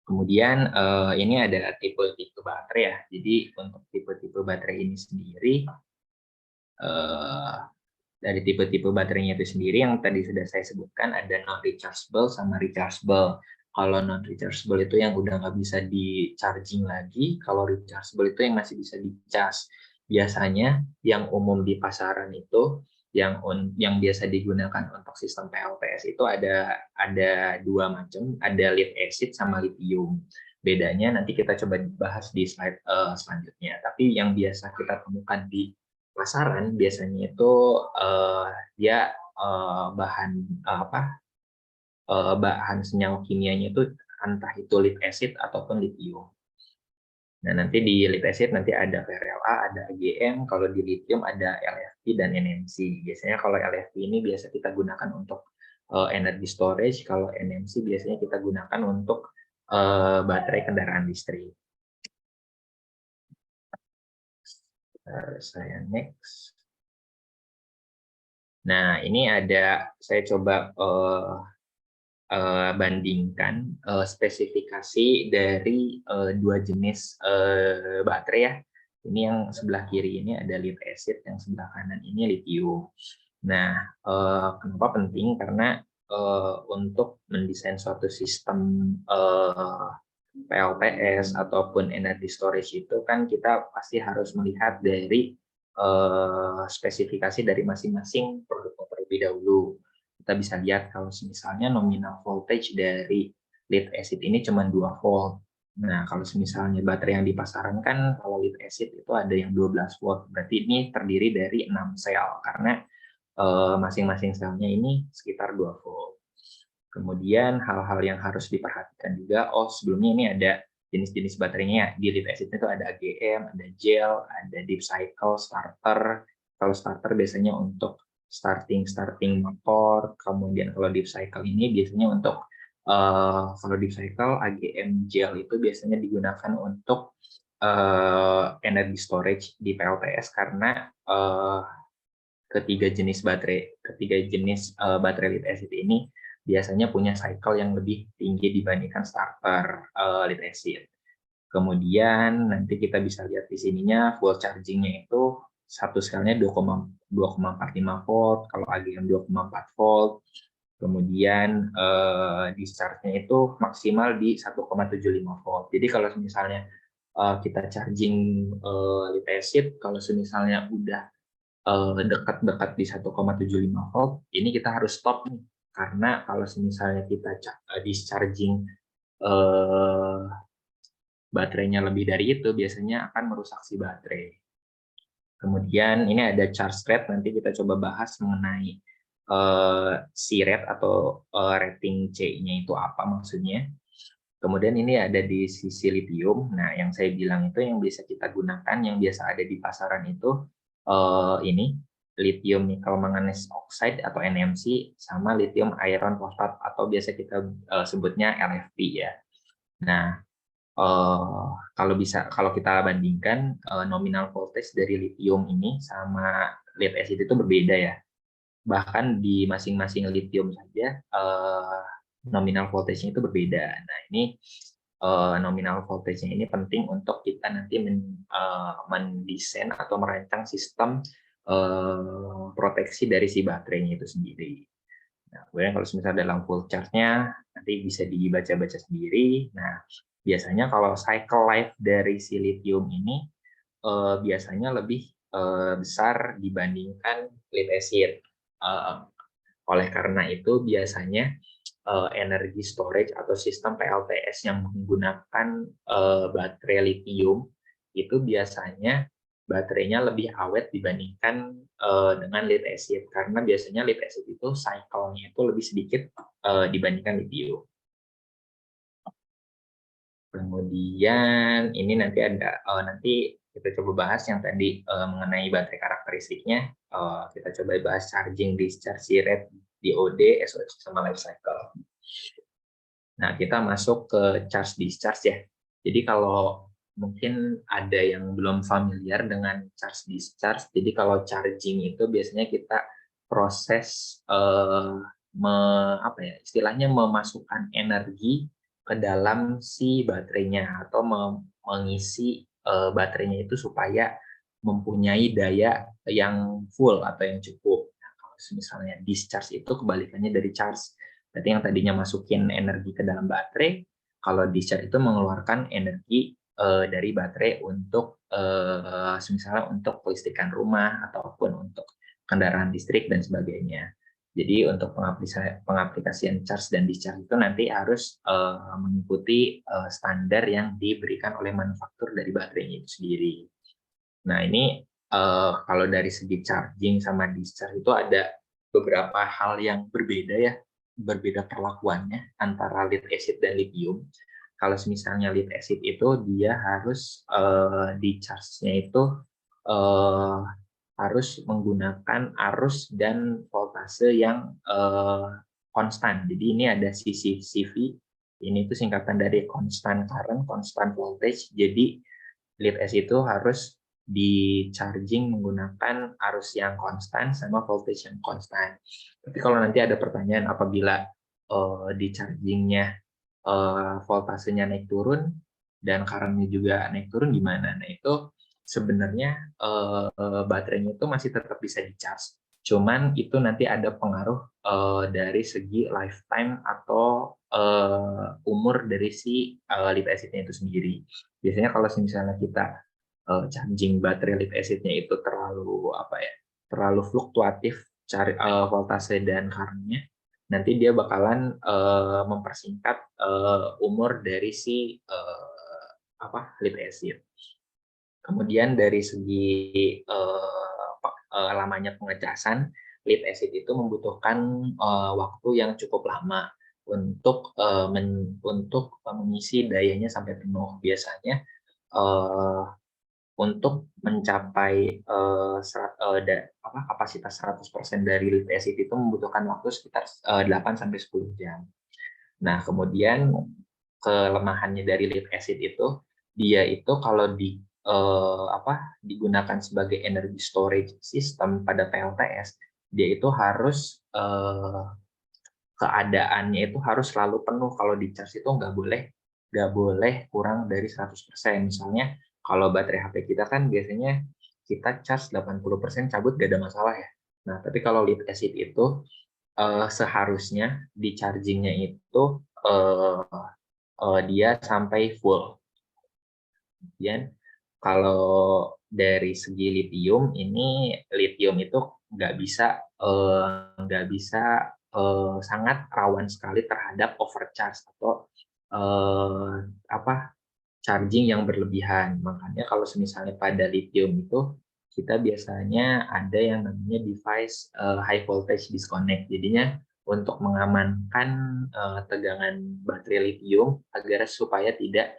Kemudian ini ada tipe-tipe baterai ya. Jadi untuk tipe-tipe baterai ini sendiri, dari tipe-tipe baterainya itu sendiri yang tadi sudah saya sebutkan ada non-rechargeable sama rechargeable. Kalau non-rechargeable itu yang udah nggak bisa di-charging lagi, kalau rechargeable itu yang masih bisa di-charge. Biasanya yang umum di pasaran itu yang biasa digunakan untuk sistem PLTS itu ada dua macam, ada lead acid sama lithium. Bedanya nanti kita coba bahas di slide selanjutnya. Tapi yang biasa kita temukan di pasaran biasanya itu dia bahan senyawa kimianya itu entah itu lead acid ataupun lithium. Nah, nanti di lead acid nanti ada VRLA, ada AGM, kalau di lithium ada LFP dan NMC. Biasanya kalau LFP ini biasa kita gunakan untuk energy storage, kalau NMC biasanya kita gunakan untuk baterai kendaraan listrik. Saya next. Nah, ini saya coba bandingkan spesifikasi dari dua jenis baterai ya. Ini yang sebelah kiri ini ada lead acid, yang sebelah kanan ini lithium. Nah, kenapa penting? Karena untuk mendesain suatu sistem PLTS ataupun energy storage itu kan kita pasti harus melihat dari spesifikasi dari masing-masing produk terlebih dahulu. Kita bisa lihat kalau misalnya nominal voltage dari lead acid ini cuma 2 volt. Nah, kalau misalnya baterai yang di pasaran kan kalau lead acid itu ada yang 12 volt. Berarti ini terdiri dari 6 sel karena masing-masing selnya ini sekitar 2 volt. Kemudian hal-hal yang harus diperhatikan juga, sebelumnya ini ada jenis-jenis baterainya. Di lead acid itu ada AGM, ada gel, ada deep cycle, starter. Kalau starter biasanya untuk starting motor, kemudian kalau deep cycle ini biasanya untuk Kalau di cycle AGM gel itu biasanya digunakan untuk energy storage di PLTS karena ketiga jenis baterai lead acid ini biasanya punya cycle yang lebih tinggi dibandingkan starter lead acid. Kemudian nanti kita bisa lihat di sininya full chargingnya itu satu selnya 2,45 volt, kalau AGM 2,4 volt. Kemudian discharge-nya itu maksimal di 1,75 volt. Jadi kalau misalnya kita charging lead acid, kalau misalnya udah dekat-dekat di 1,75 volt, ini kita harus stop nih. Karena kalau misalnya kita discharging baterainya lebih dari itu, biasanya akan merusak si baterai. Kemudian ini ada charge rate, nanti kita coba bahas mengenai C-rate atau rating C-nya itu apa maksudnya. Kemudian ini ada di sisi lithium. Nah, yang saya bilang itu yang bisa kita gunakan, yang biasa ada di pasaran itu ini lithium nickel manganese oxide atau NMC sama lithium iron phosphate atau biasa kita sebutnya LFP ya. Nah, kalau kita bandingkan nominal voltage dari lithium ini sama lead acid itu berbeda ya. Bahkan di masing-masing lithium saja nominal voltage-nya itu berbeda. Nah, ini nominal voltage-nya ini penting untuk kita nanti mendesain atau merancang sistem proteksi dari si baterainya itu sendiri. Nah, kemudian kalau misalnya dalam full charge-nya nanti bisa dibaca-baca sendiri. Nah, biasanya kalau cycle life dari si lithium ini biasanya lebih besar dibandingkan lead acid. Oleh karena itu biasanya energi storage atau sistem PLTS yang menggunakan baterai lithium itu biasanya baterainya lebih awet dibandingkan dengan lead acid karena biasanya lead acid itu cycle-nya itu lebih sedikit dibandingkan lithium. Kemudian ini nanti ada nanti kita coba bahas yang tadi mengenai baterai karakteristiknya. Kita coba bahas charging, discharge rate, DOD, SOC sama life cycle. Nah, kita masuk ke charge discharge ya. Jadi kalau mungkin ada yang belum familiar dengan charge discharge, jadi kalau charging itu biasanya kita proses istilahnya memasukkan energi ke dalam si baterainya atau mengisi baterainya itu supaya mempunyai daya yang full atau yang cukup. Nah, kalau misalnya discharge itu kebalikannya dari charge. Berarti yang tadinya masukin energi ke dalam baterai, kalau discharge itu mengeluarkan energi dari baterai untuk misalnya untuk kelistrikan rumah ataupun untuk kendaraan listrik dan sebagainya. Jadi untuk pengaplikasian charge dan discharge itu nanti harus mengikuti standar yang diberikan oleh manufaktur dari baterainya itu sendiri. Nah, ini kalau dari segi charging sama discharge itu ada beberapa hal yang berbeda ya, berbeda perlakuannya antara lead acid dan lithium. Kalau misalnya lead acid itu dia harus di charge-nya itu harus menggunakan arus dan voltase yang konstan. Jadi ini ada CV, ini itu singkatan dari constant current, constant voltage. Jadi lead acid itu harus di charging menggunakan arus yang konstan sama voltage yang konstan. Tapi kalau nanti ada pertanyaan apabila di chargingnya voltasenya naik turun dan current-nya juga naik turun gimana? Nah, itu sebenarnya baterainya itu masih tetap bisa di-charge. Cuman itu nanti ada pengaruh dari segi lifetime atau umur dari si lead acid-nya itu sendiri. Biasanya kalau misalnya kita charging baterai lead acid-nya itu terlalu fluktuatif voltase dan current-nya, nanti dia bakalan mempersingkat umur dari si lead acid. Kemudian dari segi lamanya pengecasan, lead acid itu membutuhkan waktu yang cukup lama untuk mengisi dayanya sampai penuh. Biasanya untuk mencapai kapasitas 100% dari lead acid itu membutuhkan waktu sekitar 8-10 jam. Nah, kemudian kelemahannya dari lead acid itu, dia itu kalau digunakan sebagai energy storage system pada PLTS, dia itu harus keadaannya itu harus selalu penuh. Kalau di charge itu nggak boleh kurang dari 100%. Misalnya kalau baterai HP kita kan biasanya kita charge 80% cabut nggak ada masalah ya. Nah, tapi kalau lead acid itu seharusnya di chargingnya itu dia sampai full. Kemudian kalau dari segi litium itu nggak bisa sangat rawan sekali terhadap overcharge atau charging yang berlebihan. Makanya kalau misalnya pada litium itu kita biasanya ada yang namanya device high voltage disconnect. Jadinya untuk mengamankan tegangan baterai litium agar supaya tidak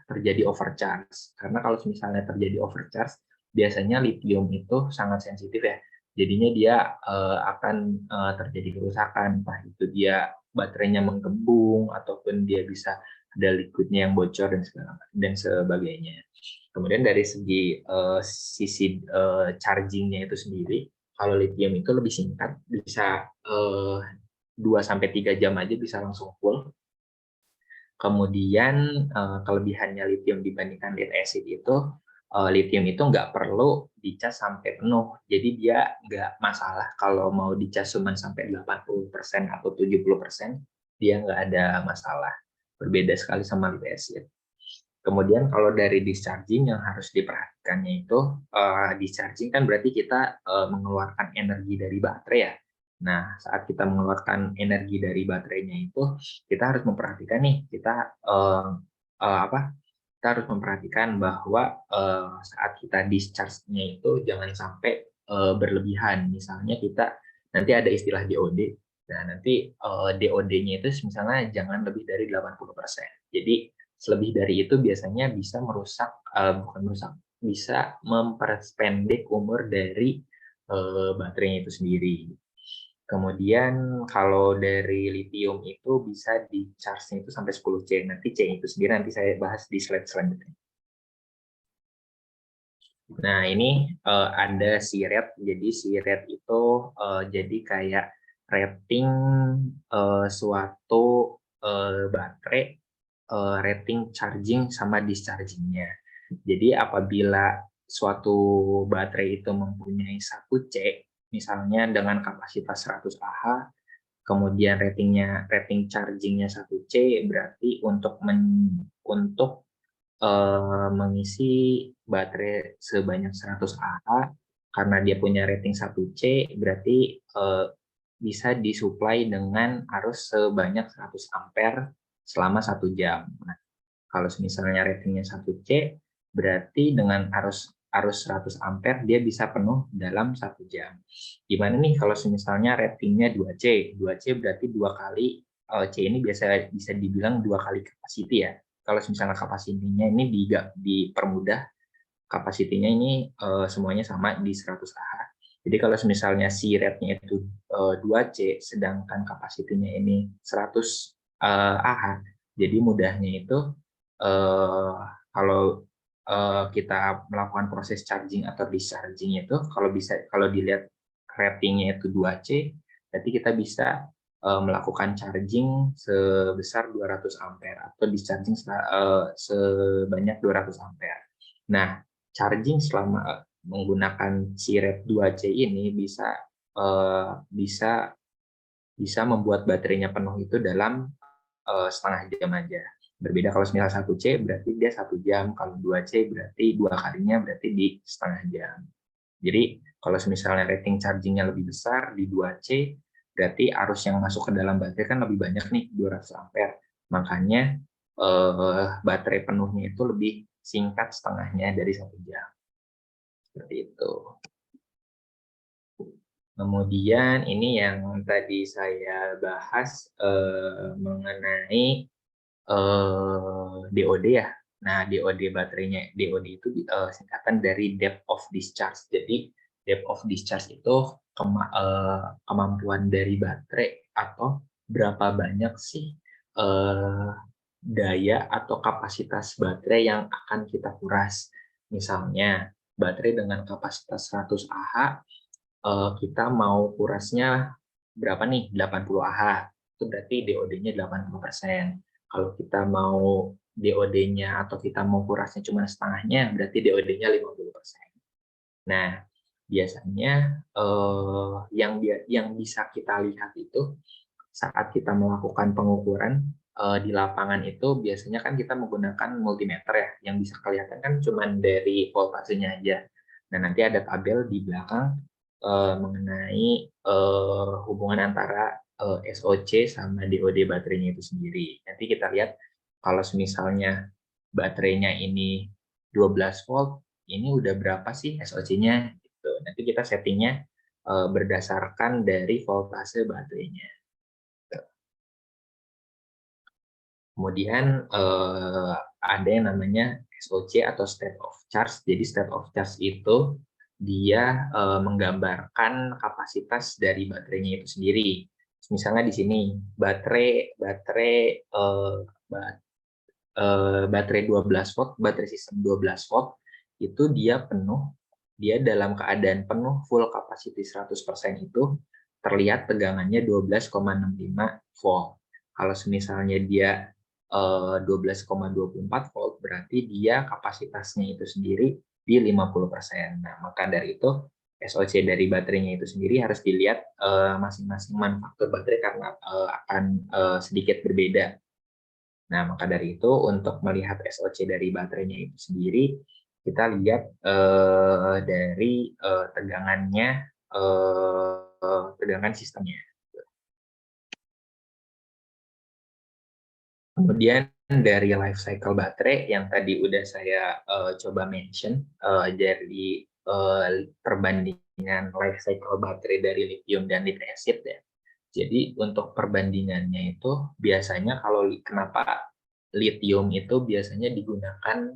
terjadi overcharge. Karena kalau misalnya terjadi overcharge, biasanya litium itu sangat sensitif ya. Jadinya dia akan terjadi kerusakan, entah itu dia baterainya menggembung ataupun dia bisa ada liquidnya yang bocor dan sebagainya. Kemudian dari segi sisi chargingnya itu sendiri, kalau lithium itu lebih singkat, bisa 2-3 jam aja bisa langsung full. Kemudian kelebihannya lithium dibandingkan lead acid itu, lithium itu nggak perlu dicas sampai penuh. Jadi dia nggak masalah kalau mau dicas cuma sampai 80% atau 70%, dia nggak ada masalah. Berbeda sekali sama lead acid. Kemudian kalau dari discharging yang harus diperhatikannya itu, discharging kan berarti kita mengeluarkan energi dari baterai ya. Nah, saat kita mengeluarkan energi dari baterainya itu, kita harus memperhatikan nih, kita harus memperhatikan bahwa saat kita discharge-nya itu jangan sampai berlebihan. Misalnya kita nanti ada istilah DOD. Nah, nanti DOD-nya itu misalnya jangan lebih dari 80%. Jadi lebih dari itu biasanya bisa bisa memperpendek umur dari baterainya itu sendiri. Kemudian kalau dari lithium itu bisa di charge-nya itu sampai 10C. Nanti C itu sendiri nanti saya bahas di slide selanjutnya. Nah, ini ada C-rate. Jadi C-rate itu jadi kayak rating suatu baterai, rating charging sama discharging-nya. Jadi apabila suatu baterai itu mempunyai 1C, misalnya dengan kapasitas 100 Ah, kemudian rating charging-nya 1C, berarti untuk mengisi baterai sebanyak 100 Ah, karena dia punya rating 1C, berarti bisa disuplai dengan arus sebanyak 100 ampere selama 1 jam. Nah, kalau misalnya ratingnya 1C, berarti dengan arus 100 ampere dia bisa penuh dalam 1 jam. Gimana nih kalau misalnya ratingnya 2C? 2C berarti 2 kali, C ini bisa dibilang 2 kali capacity ya. Kalau misalnya kapasitinya ini dipermudah, kapasitinya ini semuanya sama di 100 Ah. Jadi kalau misalnya si rate-nya itu 2C, sedangkan kapasitinya ini 100 Ah, jadi mudahnya itu kalau kita melakukan proses charging atau discharging itu, kalau dilihat ratingnya itu 2C, berarti kita bisa melakukan charging sebesar 200 ampere atau discharging sebanyak 200 ampere. Nah, charging selama menggunakan C-rate 2C ini bisa membuat baterainya penuh itu dalam setengah jam aja. Berbeda kalau misalnya 1C berarti dia 1 jam, kalau 2C berarti 2 kalinya berarti di setengah jam. Jadi kalau misalnya rating chargingnya lebih besar di 2C, berarti arus yang masuk ke dalam baterai kan lebih banyak nih, 200 ampere. Makanya baterai penuhnya itu lebih singkat setengahnya dari 1 jam. Seperti itu. Kemudian ini yang tadi saya bahas mengenai DOD ya. Nah, DOD baterainya, DOD itu singkatan dari depth of discharge. Jadi depth of discharge itu kemampuan dari baterai atau berapa banyak sih daya atau kapasitas baterai yang akan kita kuras. Misalnya, baterai dengan kapasitas 100 Ah, kita mau kurasnya berapa nih? 80 Ah. Itu berarti DOD-nya 80%. Kalau kita mau DOD-nya atau kita mau kurasnya cuma setengahnya, berarti DOD-nya 50%. Nah, biasanya yang bisa kita lihat itu saat kita melakukan pengukuran di lapangan itu biasanya kan kita menggunakan multimeter ya, yang bisa kelihatan kan cuma dari voltasenya aja. Nah, nanti ada tabel di belakang mengenai hubungan antara SOC sama DOD baterainya itu sendiri. Nanti kita lihat kalau misalnya baterainya ini 12 volt, ini udah berapa sih SOC-nya? Gitu. Nanti kita settingnya berdasarkan dari voltase baterainya. Kemudian ada yang namanya SOC atau state of charge. Jadi state of charge itu dia menggambarkan kapasitas dari baterainya itu sendiri. Misalnya di sini baterai 12 volt, baterai sistem 12 volt itu dia penuh, dia dalam keadaan penuh full capacity 100% itu terlihat tegangannya 12,65 volt. Kalau misalnya dia 12,24 volt berarti dia kapasitasnya itu sendiri di 50%. Nah, maka dari itu SOC dari baterainya itu sendiri harus dilihat masing-masing manufaktur baterai karena akan sedikit berbeda. Nah, maka dari itu untuk melihat SOC dari baterainya itu sendiri, kita lihat dari tegangannya, tegangan sistemnya. Kemudian dari life cycle baterai yang tadi udah saya coba mention dari perbandingan life cycle baterai dari lithium dan lead acid ya. Jadi untuk perbandingannya itu biasanya kalau kenapa lithium itu biasanya digunakan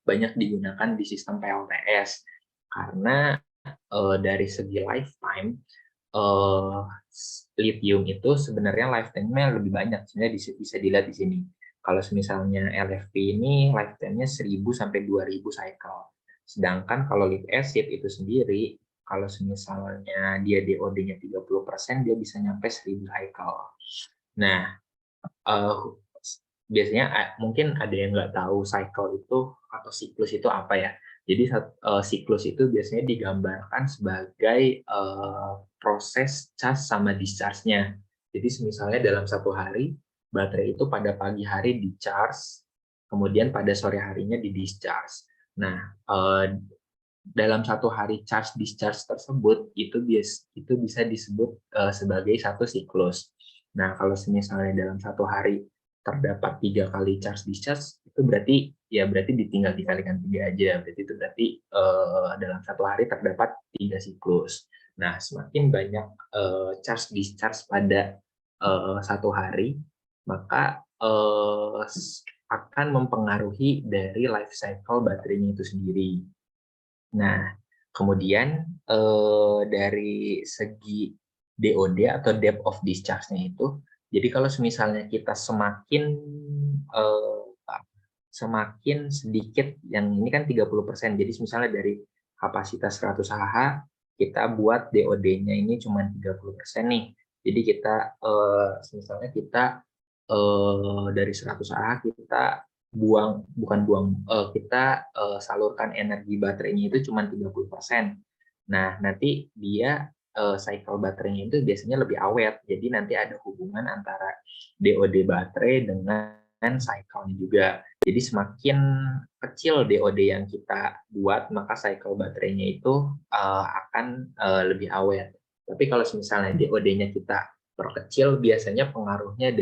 banyak digunakan di sistem PLTS karena dari segi lifetime lithium itu sebenarnya lifetime-nya lebih banyak. Sebenarnya bisa dilihat di sini. Kalau misalnya LFP ini lifetime-nya 1000 sampai 2000 cycle. Sedangkan kalau lead acid itu sendiri kalau misalnya dia DOD-nya 30%, dia bisa nyampe 1000 cycle. Nah, biasanya mungkin ada yang nggak tahu cycle itu atau siklus itu apa ya. Jadi siklus itu biasanya digambarkan sebagai proses cas sama discharge-nya. Jadi misalnya dalam satu hari, baterai itu pada pagi hari di-charge, kemudian pada sore harinya di-discharge. Nah, dalam satu hari charge discharge tersebut itu bisa disebut sebagai satu siklus. Nah, kalau misalnya dalam satu hari terdapat 3 kali charge discharge itu berarti ditinggal dikalikan 3 aja. Berarti itu berarti dalam satu hari terdapat 3 siklus. Nah, semakin banyak charge discharge pada satu hari, maka akan mempengaruhi dari life cycle baterainya itu sendiri. Nah, kemudian dari segi DOD atau depth of discharge-nya itu, jadi kalau misalnya kita semakin sedikit, yang ini kan 30%, jadi misalnya dari kapasitas 100 Ah, kita buat DOD-nya ini cuma 30% nih. Jadi kita, misalnya kita dari 100 Ah, kita kita salurkan energi baterainya itu cuma 30%. Nah, nanti dia cycle baterainya itu biasanya lebih awet. Jadi nanti ada hubungan antara DOD baterai dengan cycle-nya juga. Jadi semakin kecil DOD yang kita buat, maka cycle baterainya itu akan lebih awet. Tapi kalau misalnya DOD-nya kita perkecil, biasanya pengaruhnya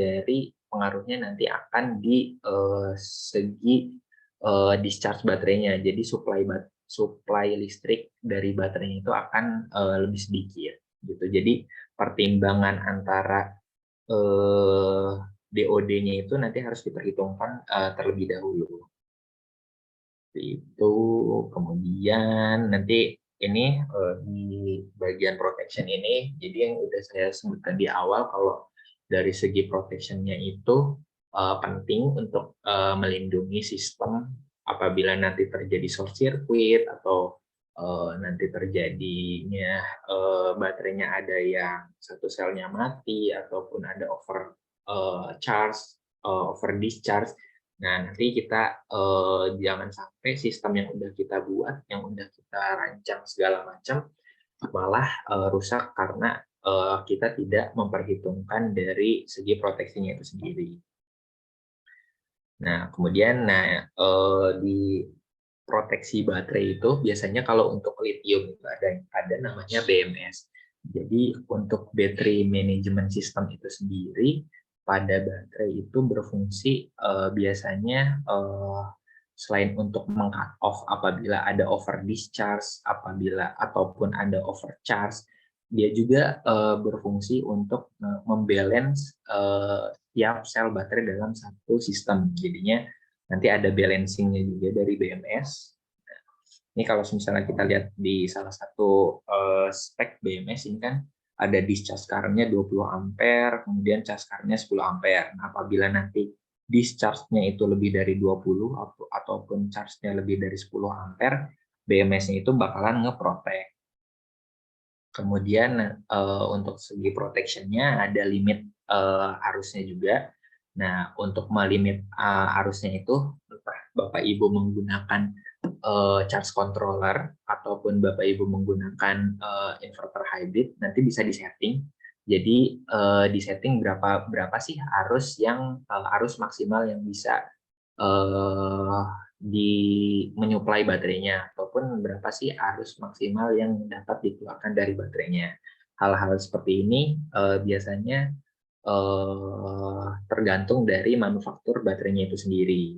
nanti akan di segi discharge baterainya. Jadi supply listrik dari baterainya itu akan lebih sedikit gitu. Jadi pertimbangan antara DOD-nya itu nanti harus diperhitungkan terlebih dahulu. Itu kemudian nanti ini di bagian protection ini, jadi yang udah saya sebutkan di awal kalau dari segi protection-nya itu penting untuk melindungi sistem apabila nanti terjadi short circuit atau nanti terjadinya baterainya ada yang satu selnya mati ataupun ada over charge, over discharge. Nah, nanti kita jangan sampai sistem yang udah kita buat, yang udah kita rancang segala macam malah rusak karena kita tidak memperhitungkan dari segi proteksinya itu sendiri. Nah, kemudian di proteksi baterai itu biasanya kalau untuk lithium itu ada namanya BMS. Jadi untuk battery management system itu sendiri pada baterai itu berfungsi biasanya selain untuk meng-cut off apabila ada over discharge, apabila ataupun ada overcharge, dia juga berfungsi untuk membalance tiap sel baterai dalam satu sistem. Jadinya nanti ada balancing-nya juga dari BMS. Ini kalau misalnya kita lihat di salah satu spek BMS ini kan ada discharge current-nya 20 ampere, kemudian charge current-nya 10 ampere. Nah, apabila nanti discharge-nya itu lebih dari 20 ataupun charge-nya lebih dari 10 ampere, BMS-nya itu bakalan nge-protect. Kemudian untuk segi protection-nya ada limit arusnya juga. Nah, untuk melimit arusnya itu Bapak Ibu menggunakan charge controller ataupun Bapak Ibu menggunakan inverter hybrid nanti bisa disetting. Jadi disetting berapa sih arus maksimal yang bisa menyuplai baterainya ataupun berapa sih arus maksimal yang dapat dikeluarkan dari baterainya. Hal-hal seperti ini biasanya tergantung dari manufaktur baterainya itu sendiri.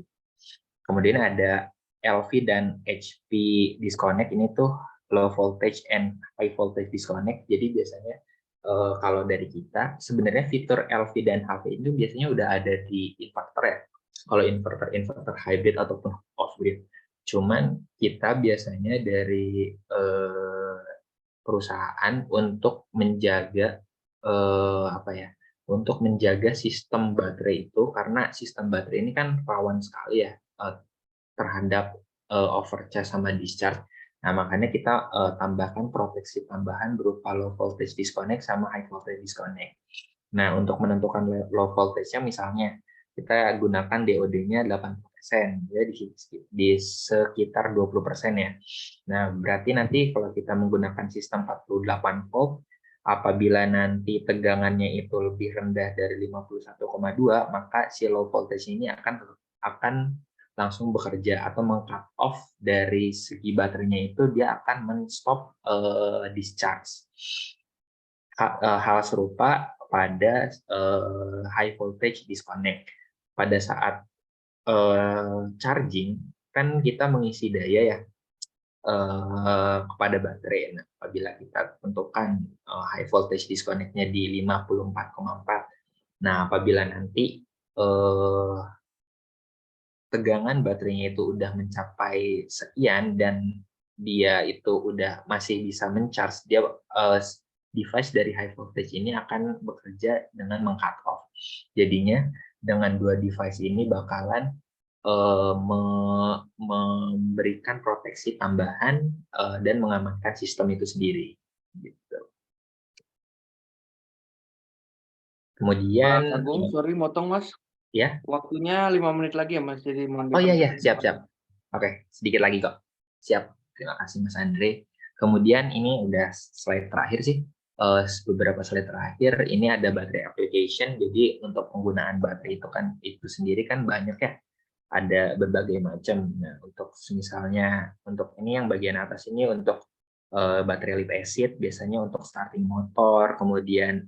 Kemudian ada LV dan HP disconnect, ini tuh low voltage and high voltage disconnect. Jadi biasanya kalau dari kita sebenarnya fitur LV dan HV itu biasanya udah ada di inverter ya. Kalau inverter hybrid ataupun off-grid. Cuman kita biasanya dari perusahaan untuk menjaga untuk menjaga sistem baterai itu, karena sistem baterai ini kan rawan sekali ya terhadap overcharge sama discharge. Nah, makanya kita tambahkan proteksi tambahan berupa low voltage disconnect sama high voltage disconnect. Nah, untuk menentukan low voltage-nya misalnya kita gunakan DOD-nya 80%, ya di sekitar 20% ya. Nah, berarti nanti kalau kita menggunakan sistem 48 volt, apabila nanti tegangannya itu lebih rendah dari 51,2, maka si low voltage ini akan langsung bekerja atau meng-cut off dari segi baterainya itu, dia akan men-stop discharge. Hal serupa pada high voltage disconnect. Pada saat charging, kan kita mengisi daya ya kepada baterai. Nah, apabila kita tentukan high voltage disconnect-nya di 54,4, nah apabila nanti tegangan baterainya itu udah mencapai sekian dan dia itu udah masih bisa men-charge, dia device dari high voltage ini akan bekerja dengan meng-cut off. Jadinya dengan dua device ini bakalan memberikan proteksi tambahan dan mengamankan sistem itu sendiri. Gitu. Kemudian, Mas Agung, sorry motong Mas. Ya. Waktunya 5 menit lagi ya Mas, jadi mohon Oh iya, siap. Oke, sedikit lagi kok. Siap. Terima kasih Mas Andre. Kemudian ini udah slide terakhir sih. Beberapa slide terakhir ini ada baterai application. Jadi untuk penggunaan baterai itu sendiri kan banyak ya. Ada berbagai macam. Nah, untuk misalnya untuk ini yang bagian atas ini untuk baterai lead acid biasanya untuk starting motor, kemudian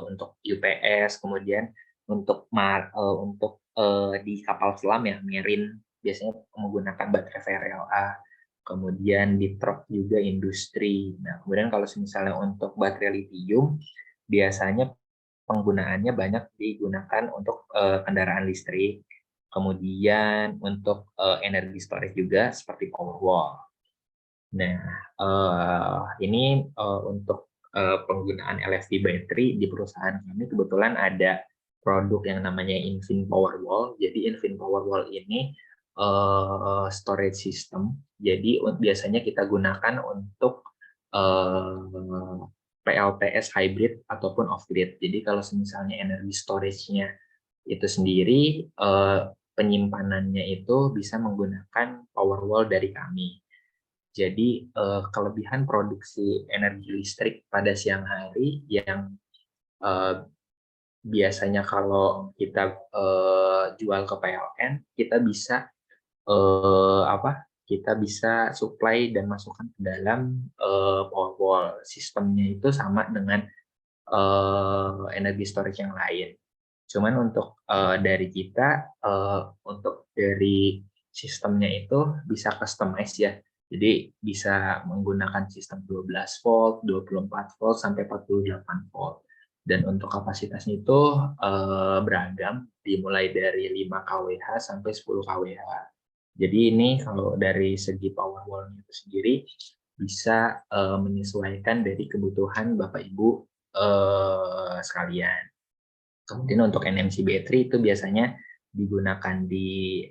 untuk UPS, kemudian untuk di kapal selam ya, marine biasanya menggunakan baterai VRLA, kemudian di truk juga industri. Nah, kemudian kalau misalnya untuk baterai lithium biasanya penggunaannya banyak digunakan untuk kendaraan listrik, kemudian untuk energi storage juga seperti Powerwall. Nah, ini untuk penggunaan LFP battery di perusahaan kami kebetulan ada produk yang namanya Infin Powerwall. Jadi Infin Powerwall ini storage system. Jadi biasanya kita gunakan untuk PLTS hybrid ataupun off-grid. Jadi kalau misalnya energi storage-nya itu sendiri, penyimpanannya itu bisa menggunakan Powerwall dari kami. Jadi kelebihan produksi energi listrik pada siang hari yang biasanya kalau kita jual ke PLN, kita bisa kita bisa supply dan masukkan ke dalam Powerwall. Sistemnya itu sama dengan energi storage yang lain. Cuman untuk dari kita, untuk dari sistemnya itu bisa customize ya. Jadi bisa menggunakan sistem 12 volt, 24 volt, sampai 48 volt. Dan untuk kapasitasnya itu beragam, dimulai dari 5 kWh sampai 10 kWh. Jadi ini kalau dari segi Powerwall-nya itu sendiri bisa menyesuaikan dari kebutuhan Bapak Ibu sekalian. Kemudian untuk NMC battery itu biasanya digunakan di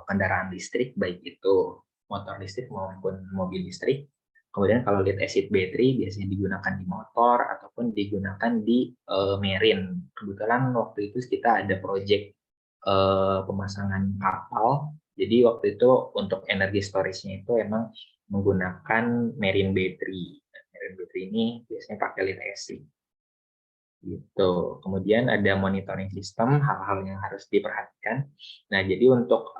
kendaraan listrik, baik itu motor listrik maupun mobil listrik. Kemudian kalau lead acid battery biasanya digunakan di motor ataupun digunakan di marine. Kebetulan waktu itu kita ada proyek pemasangan kapal. Jadi waktu itu untuk energi storage-nya itu emang menggunakan marine battery. Marine battery ini biasanya pakai lead acid. Gitu. Kemudian ada monitoring system, hal-hal yang harus diperhatikan. Nah, jadi untuk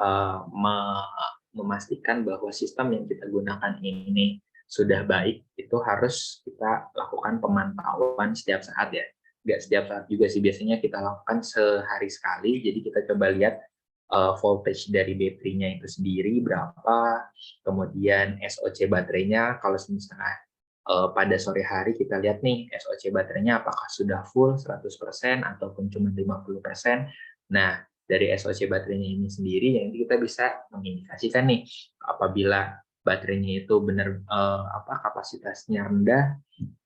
memastikan bahwa sistem yang kita gunakan ini sudah baik, itu harus kita lakukan pemantauan setiap saat ya. Nggak setiap saat juga sih, biasanya kita lakukan sehari sekali. Jadi kita coba lihat voltage dari baterainya itu sendiri berapa, kemudian SOC baterainya kalau misalnya pada sore hari kita lihat nih SOC baterainya apakah sudah full 100% ataupun cuma 50%. Nah, dari SOC baterainya ini sendiri yang kita bisa mengindikasikan nih apabila baterainya itu benar kapasitasnya rendah,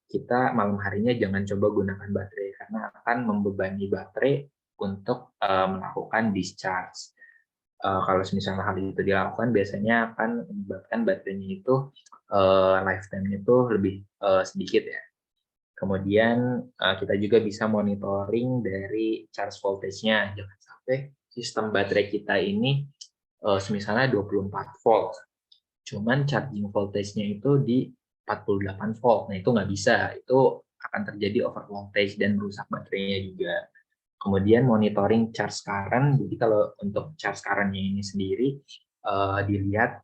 kita malam harinya jangan coba gunakan baterai karena akan membebani baterai untuk melakukan discharge. Kalau misalnya hal itu dilakukan biasanya akan menyebabkan baterainya itu lifetime-nya itu lebih sedikit ya. Kemudian kita juga bisa monitoring dari charge voltage-nya. Jangan sampai sistem baterai kita ini misalnya 24 volt, cuman charging voltage-nya itu di 48 volt. Nah itu nggak bisa, itu akan terjadi over voltage dan merusak baterainya juga. Kemudian monitoring charge current, jadi kalau untuk charge current-nya ini sendiri dilihat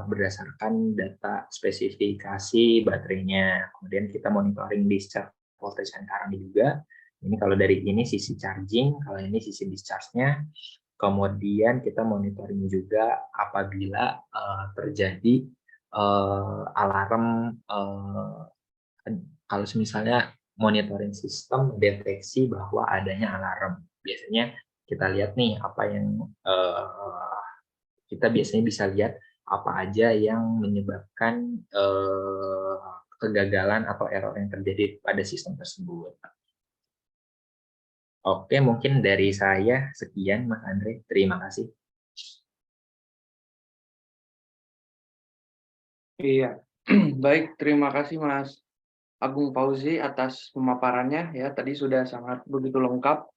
berdasarkan data spesifikasi baterainya. Kemudian kita monitoring discharge voltage and current juga. Ini kalau dari ini sisi charging, kalau ini sisi discharge-nya. Kemudian kita monitoring juga apabila terjadi alarm, kalau misalnya monitoring sistem deteksi bahwa adanya alarm. Biasanya kita lihat nih apa yang kita biasanya bisa lihat apa aja yang menyebabkan kegagalan atau error yang terjadi pada sistem tersebut. Oke, mungkin dari saya sekian, Mas Andre. Terima kasih. Iya, baik. Terima kasih Mas Agung Fauzi atas pemaparannya ya. Tadi sudah sangat begitu lengkap.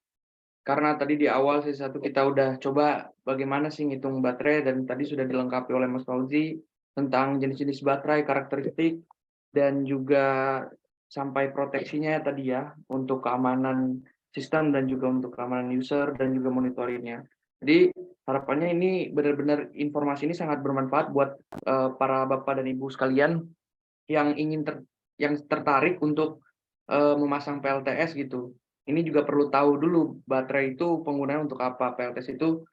Karena tadi di awal sesi 1 kita udah coba bagaimana sih ngitung baterai dan tadi sudah dilengkapi oleh Mas Fauzi tentang jenis-jenis baterai, karakteristik, dan juga sampai proteksinya tadi ya untuk keamanan sistem dan juga untuk keamanan user dan juga monitoringnya. Jadi harapannya ini benar-benar informasi ini sangat bermanfaat buat para bapak dan ibu sekalian yang yang tertarik untuk memasang PLTS gitu. Ini juga perlu tahu dulu baterai itu penggunaan untuk apa, PLTS itu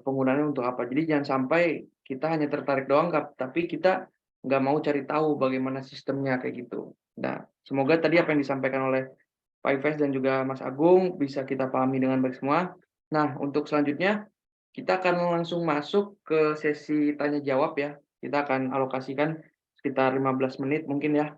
penggunaannya untuk apa. Jadi jangan sampai kita hanya tertarik doang, tapi kita nggak mau cari tahu bagaimana sistemnya kayak gitu. Nah, semoga tadi apa yang disampaikan oleh Pak Ives dan juga Mas Agung bisa kita pahami dengan baik semua. Nah, untuk selanjutnya kita akan langsung masuk ke sesi tanya jawab ya. Kita akan alokasikan sekitar 15 menit mungkin ya.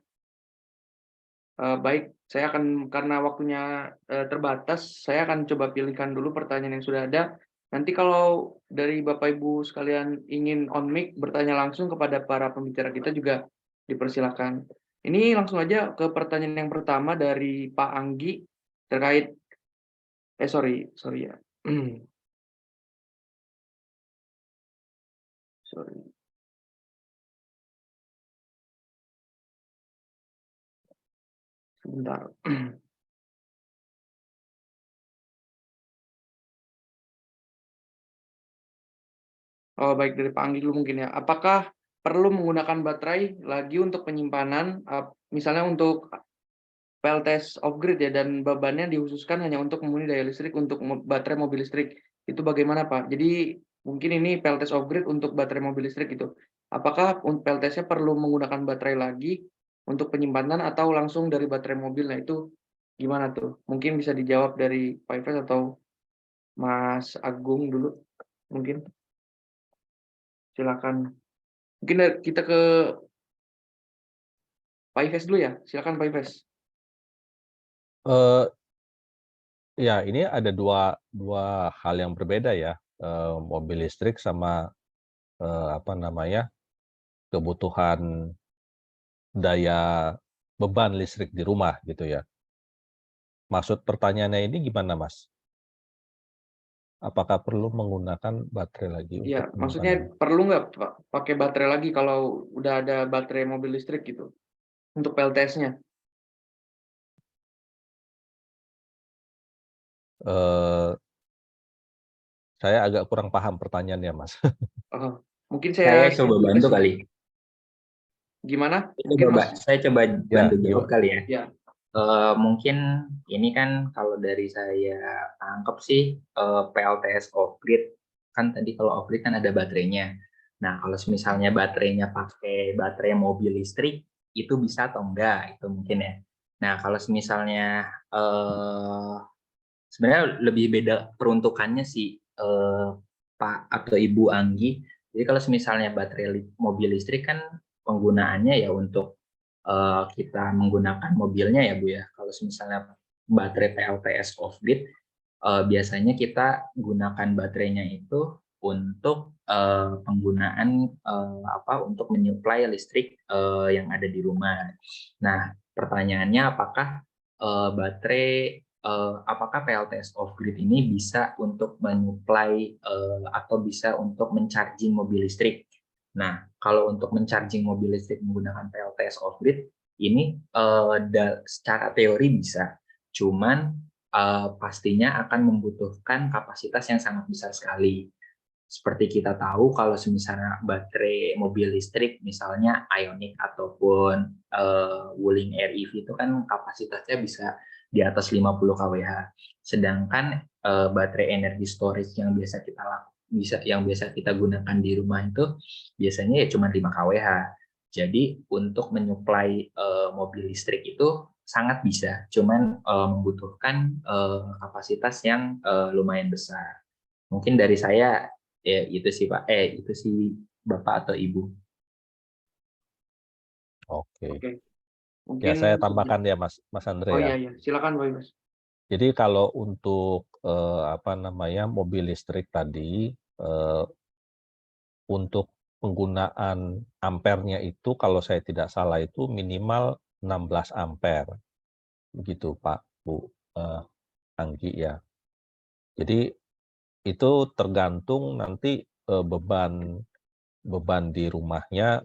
Baik, saya akan karena waktunya terbatas, saya akan coba pilihkan dulu pertanyaan yang sudah ada. Nanti kalau dari Bapak Ibu sekalian ingin on mic bertanya langsung kepada para pembicara kita juga dipersilakan. Ini langsung aja ke pertanyaan yang pertama dari Pak Anggi terkait sorry ya. Sorry. Sebentar. Oh, baik, dari Pak Anggi dulu mungkin ya. Apakah perlu menggunakan baterai lagi untuk penyimpanan, misalnya untuk PLTS off-grid ya, dan bebannya dikhususkan hanya untuk memenuhi daya listrik untuk baterai mobil listrik. Itu bagaimana, Pak? Jadi mungkin ini PLTS off-grid untuk baterai mobil listrik itu. Apakah PLTS-nya perlu menggunakan baterai lagi untuk penyimpanan atau langsung dari baterai mobil? Nah, itu gimana tuh? Mungkin bisa dijawab dari Pak Ives atau Mas Agung dulu, mungkin. Silakan. Mungkin kita ke Pak Ives dulu ya. Silakan Pak Ives. Eh, ya, ini ada dua hal yang berbeda ya, mobil listrik sama apa namanya kebutuhan daya beban listrik di rumah gitu ya. Maksud pertanyaannya ini gimana, Mas? Apakah perlu menggunakan baterai lagi Iya, untuk maksudnya penyimpanan? perlu nggak Pak pakai baterai lagi kalau udah ada baterai mobil listrik gitu untuk PLTS-nya? Eh, saya agak kurang paham pertanyaannya, Mas. Oh, mungkin Saya saya coba bantu kasih kali. gimana? Mungkin Mas. Saya coba Ya, bantu jawab kali ya. Ya, Mungkin ini kan kalau dari saya tangkap sih PLTS off-grid kan tadi kalau off-grid kan ada baterainya. Nah kalau misalnya baterainya pakai baterai mobil listrik itu bisa atau enggak itu mungkin ya. Nah kalau misalnya sebenarnya lebih beda peruntukannya sih Pak atau Ibu Anggi. Jadi kalau misalnya baterai mobil listrik kan penggunaannya ya untuk kita menggunakan mobilnya ya Bu ya. Kalau misalnya baterai PLTS off-grid, biasanya kita gunakan baterainya itu untuk penggunaan untuk menyuplai listrik yang ada di rumah. Nah, pertanyaannya apakah PLTS off-grid ini bisa untuk menyuplai atau bisa untuk mencharging mobil listrik? Nah, kalau untuk mencharging mobil listrik menggunakan PLTS off-grid, ini secara teori bisa, cuman pastinya akan membutuhkan kapasitas yang sangat besar sekali. Seperti kita tahu, kalau misalnya baterai mobil listrik, misalnya Ioniq ataupun Wuling REV itu kan kapasitasnya bisa di atas 50 kWh. Sedangkan baterai energi storage yang biasa kita gunakan di rumah itu biasanya ya cuma 5 kWh. Jadi untuk menyuplai mobil listrik itu sangat bisa, cuman membutuhkan kapasitas yang lumayan besar. Mungkin dari saya ya itu sih Pak, itu sih Bapak atau Ibu. Oke. oke. Ya, Mungkin saya tambahkan ya, Mas Andre oh ya. iya, silakan Pak Ives. Jadi kalau untuk apa namanya mobil listrik tadi untuk penggunaan ampernya itu kalau saya tidak salah itu minimal 16 ampere, begitu Pak Bu Anggi ya. Jadi itu tergantung nanti beban di rumahnya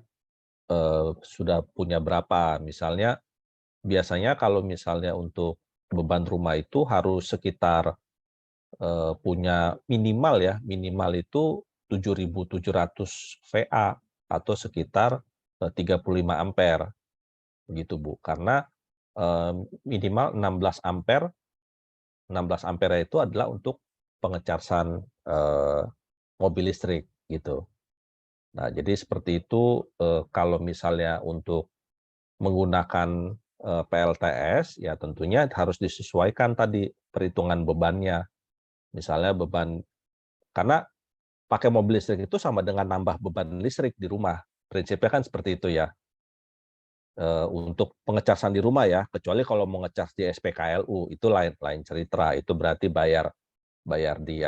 sudah punya berapa. Misalnya biasanya kalau misalnya untuk beban rumah itu harus sekitar punya minimal itu 7.700 VA atau sekitar 35 ampere begitu Bu. Karena minimal 16 ampere itu adalah untuk pengecasan mobil listrik gitu. Nah, jadi seperti itu kalau misalnya untuk menggunakan PLTS ya tentunya harus disesuaikan tadi perhitungan bebannya. Misalnya beban karena pakai mobil listrik itu sama dengan nambah beban listrik di rumah. Prinsipnya kan seperti itu ya. untuk pengecasan di rumah ya, kecuali kalau mau ngecas di SPKLU itu lain cerita, itu berarti bayar di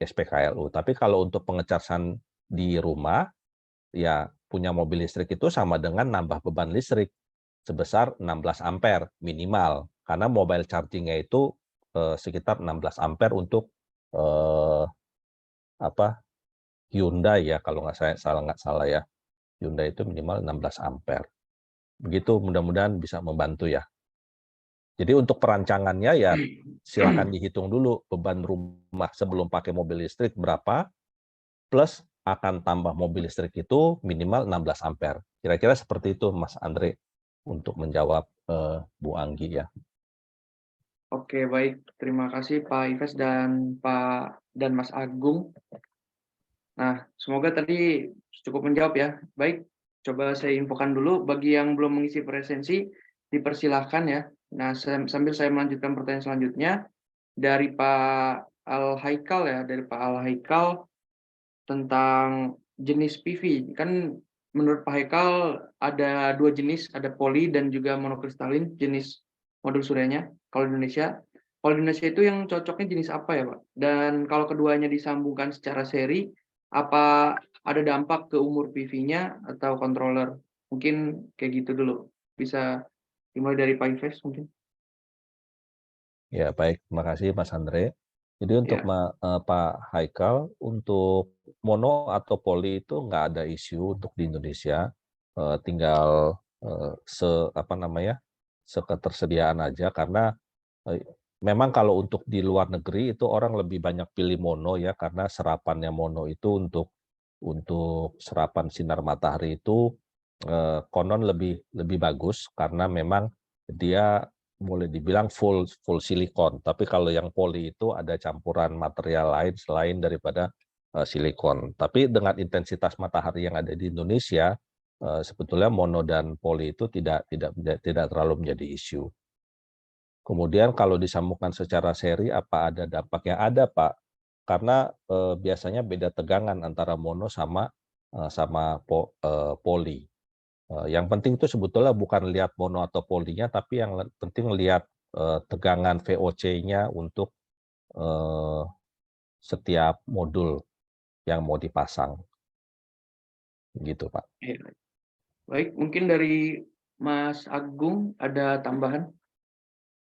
SPKLU. Tapi kalau untuk pengecasan di rumah ya punya mobil listrik itu sama dengan nambah beban listrik sebesar 16 ampere minimal, karena mobile charging-nya itu sekitar 16 ampere untuk Hyundai ya, kalau nggak salah ya. Hyundai itu minimal 16 ampere. Begitu, mudah-mudahan bisa membantu ya. Jadi untuk perancangannya ya silakan dihitung dulu beban rumah sebelum pakai mobil listrik berapa, plus akan tambah mobil listrik itu minimal 16 ampere. Kira-kira seperti itu Mas Andre untuk menjawab Bu Anggi ya. Oke, baik. Terima kasih Pak Ives dan Mas Agung. Nah, semoga tadi cukup menjawab ya. Baik, coba saya infokan dulu. Bagi yang belum mengisi presensi, dipersilahkan ya. Nah, sambil saya melanjutkan pertanyaan selanjutnya, dari Pak Al-Haikal ya, tentang jenis PV. Kan menurut Pak Haikal ada 2 jenis, ada poli dan juga monokristalin jenis modul suryanya. Kalau di Indonesia itu yang cocoknya jenis apa ya Pak? Dan kalau keduanya disambungkan secara seri, apa ada dampak ke umur PV-nya atau controller? Mungkin kayak gitu dulu. Bisa dimulai dari Pak Ives mungkin. Ya baik, terima kasih Mas Andre. Jadi untuk Ya, Pak Haikal, untuk mono atau poli itu nggak ada isu untuk di Indonesia. Tinggal seketersediaan aja, karena memang kalau untuk di luar negeri itu orang lebih banyak pilih mono ya, karena serapannya mono itu untuk serapan sinar matahari itu konon lebih bagus, karena memang dia boleh dibilang full silikon. Tapi kalau yang poli itu ada campuran material lain selain daripada silikon. Tapi dengan intensitas matahari yang ada di Indonesia, sebetulnya mono dan poli itu tidak terlalu menjadi isu. Kemudian kalau disambungkan secara seri, apa ada dampaknya? Ada Pak, karena biasanya beda tegangan antara mono sama poli. Yang penting itu sebetulnya bukan lihat mono atau polinya, tapi yang penting lihat tegangan VOC-nya untuk setiap modul yang mau dipasang. Gitu Pak. baik. Mungkin dari Mas Agung ada tambahan?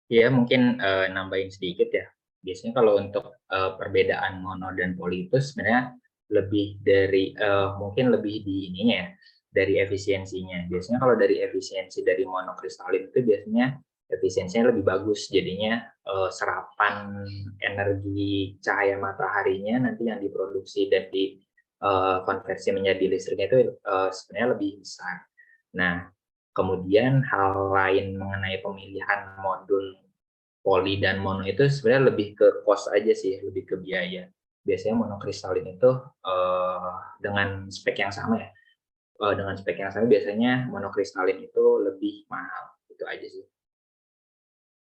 Ya, mungkin nambahin sedikit ya. Biasanya kalau untuk perbedaan mono dan poli itu sebenarnya lebih dari mungkin lebih di ininya ya, dari efisiensinya. Biasanya kalau dari efisiensi dari monokristalin itu biasanya efisiensinya lebih bagus. Jadinya serapan energi cahaya mataharinya nanti yang diproduksi dan konversi menjadi listriknya itu sebenarnya lebih besar. Nah, kemudian hal lain mengenai pemilihan modul poli dan mono itu sebenarnya lebih ke cost aja sih, lebih ke biaya. Biasanya monokristalin itu dengan spek yang sama ya. Dengan spek yang sama biasanya monokristalin itu lebih mahal. Itu aja sih.